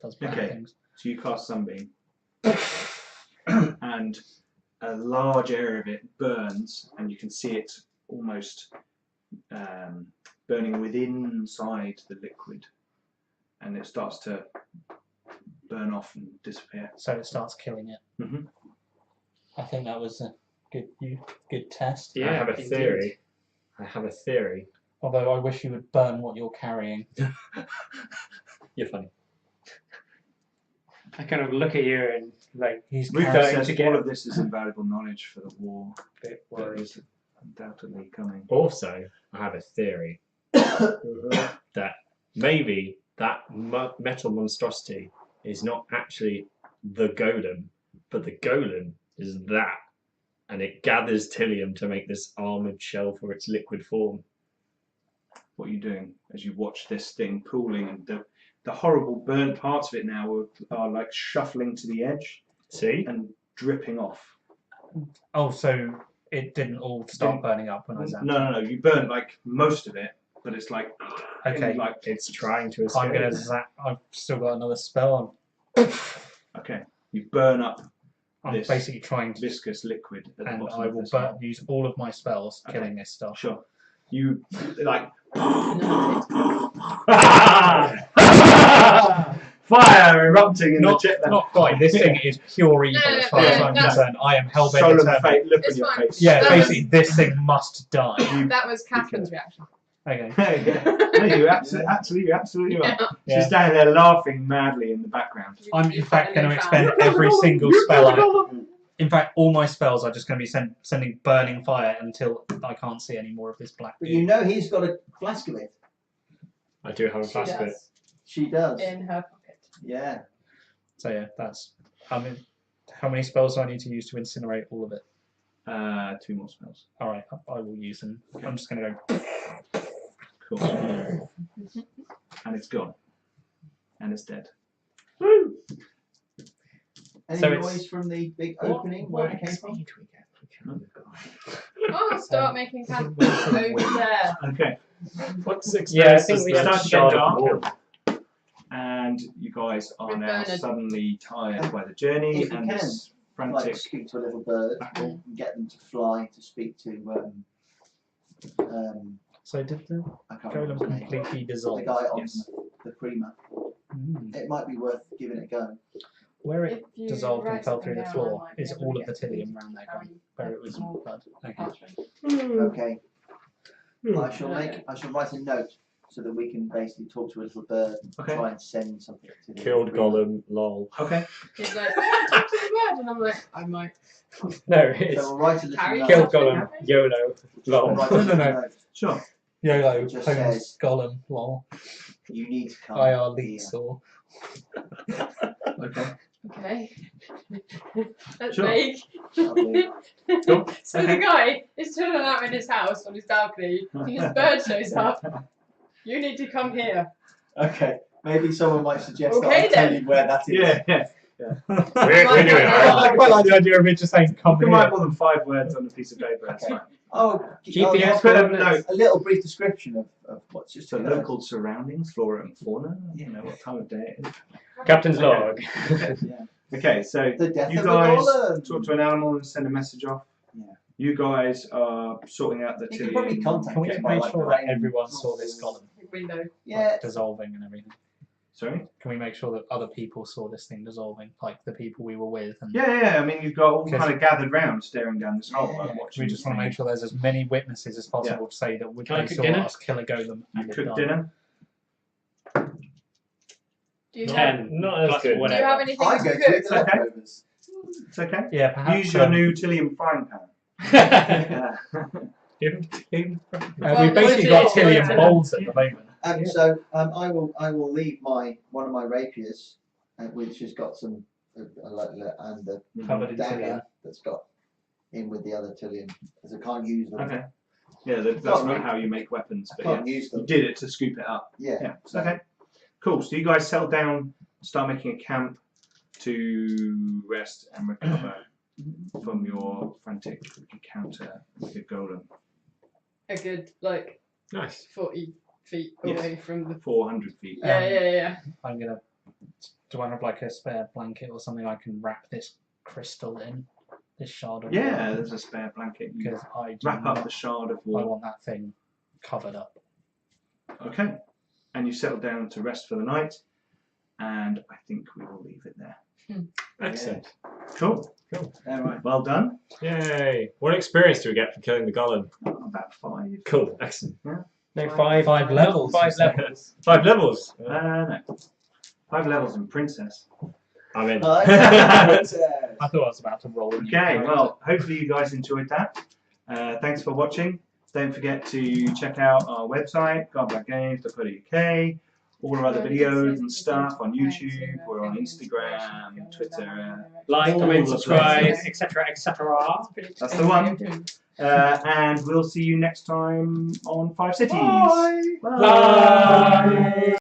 does bad Okay. things. So you cast Sunbeam, and a large area of it burns, and you can see it almost burning within inside the liquid, and it starts to burn off and disappear. So it starts killing it. Mm-hmm. I think that was a good test. I have a theory. Although I wish you would burn what you're carrying. You're funny. I kind of look at you and like He's Rufus going says to get all of this is invaluable knowledge for the war a bit that worried. is undoubtedly coming. Also, I have a theory that maybe that metal monstrosity is not actually the golem, but the golem is that, and it gathers Tillium to make this armoured shell for its liquid form. What are you doing as you watch this thing pooling, and the horrible burnt parts of it now are like shuffling to the edge See? and dripping off. Oh, so it didn't all start burning up when I zapped No, you burnt like most of it, but it's like Okay. like It's trying to escape. I'm gonna zap. I've still got another spell. okay, you burn up I'm this basically trying to, viscous liquid at the and bottom I of will this hole. use all of my spells Okay. killing this stuff. Sure. You like fire erupting in Not, the jet. not quite. This thing is pure evil No, as far as I'm that's- concerned. I am hell bent Soul of determined. fate, look It's on your fine. face. Yeah, That basically, this thing must die. That was Catherine's reaction. Okay. Yeah. No, you're absolutely right. Yeah. She's standing there laughing madly in the background. I'm in fact going to expend every single spell. In fact, all my spells are just going to be sending burning fire until I can't see any more of this black but goo. you know he's got a flask of it. I do have a She flask of it. does. She does. In her pocket. Yeah. So yeah, that's. I mean, how many spells do I need to use to incinerate all of it? 2 more spells. All right, I will use them. I'm just going to go. Cool. And it's gone. And it's dead. Any So it's- noise from the big opening where it came from? Oh, start making camp over there. Okay. What's six? Yeah, I think we It have starts to to get shard dark, and you guys are With now Bernard. suddenly tired by the journey If you and can, this Like frantic. speak to a little bird battle. and get them to fly to speak to So did the I can't remember golem his name. completely The dissolve? guy on Yes. the creamer. Mm. It might be worth giving it a go. Where If it you dissolved and write fell something through the down, floor I might be is able to all of the get them tillium to round there carry gone, where it was small blood. Okay. parchment. Okay. Hmm. I shall write a note so that we can basically talk to a little bird and Okay. try and send something to the Killed creamer. golem. Lol. Okay. He's like, oh, talk to the bird, and I'm like, I might. No, it's So we'll write a little Carry note. kill something, golem. have we? YOLO. We'll Lol. write a No, little no. note. Sure. YOLO, Just Holmes, says- golem, lol, You need to come IR here. leaks or. Okay. Okay. That's Sure. vague. Lovely. Cool. So the guy is chilling out in his house on his balcony, and his bird shows up. You need to come here. Okay. Maybe someone might suggest Okay, that I tell then. you where that is. Yeah. We're doing it. I quite like the idea of it just saying You come can here. write more than 5 words on a piece of paper. That's Okay. fine. Oh, GPS I'll put a put note. a little brief description of what's just So occurred. local surroundings, flora and fauna. You know what time of day it is. Captain's Okay. log. Yeah. Okay, so The death you of a guys golem. talk to an animal and send a message off. Yeah. You guys are sorting out the You can probably Tillian. contact Can we it by, make like, sure that brain everyone saw this tools. golem Window. Yeah. dissolving and everything? Sorry? Can we make sure that other people saw this thing dissolving, like the people we were with? And Yeah. I mean, you've got all Because- kind of gathered round staring down this hole. Yeah, like, yeah. watching we just the want to thing. make sure there's as many witnesses as possible to say that we Can I they cook saw dinner? us kill a golem. You and it cook died. dinner? Do you have, 10. Not as plus good. do you whatever. have anything I to go to cook? it the leftovers. It's okay. Yeah, perhaps. Use your new Tillian frying pan. Well, We've basically got legit, Tillian yeah. bowls at the moment. So I will leave one of my rapiers, which has got some and the Covered in dagger Tillian. that's got in with the other Tillian, because I can't use them. Okay. Yeah, that's Oh, not right. how you make weapons, I but yeah. can't use You them. did it to scoop it up. Yeah. Yeah, it's okay. Cool. So you guys settle down, start making a camp to rest and recover from your frantic encounter with the golem. A good like Nice. 40 feet Yes. away from the. 400 feet. Yeah. I'm gonna. Do I have like a spare blanket or something I can wrap this crystal in? This shard of Yeah, water? there's a spare blanket. You Because I do wrap up not- the shard of I water. want that thing covered up. Okay. And you settle down to rest for the night. And I think we will leave it there. Excellent. Cool. All right. Well done. Yay. What experience do we get for killing the golem? About 5. Cool. Excellent. No, five levels, Five you said. levels. 5 levels. No. 5 levels in Princess. I'm in. I thought I was about to roll. a new Okay, character. well, hopefully you guys enjoyed that. Thanks for watching. Don't forget to check out our website, garblaggames.co.uk, all our other videos and stuff on YouTube, we're on Instagram, Twitter. Like, All comment, the subscribe, places. etc., etc. That's the one. And we'll see you next time on Five Cities. Bye.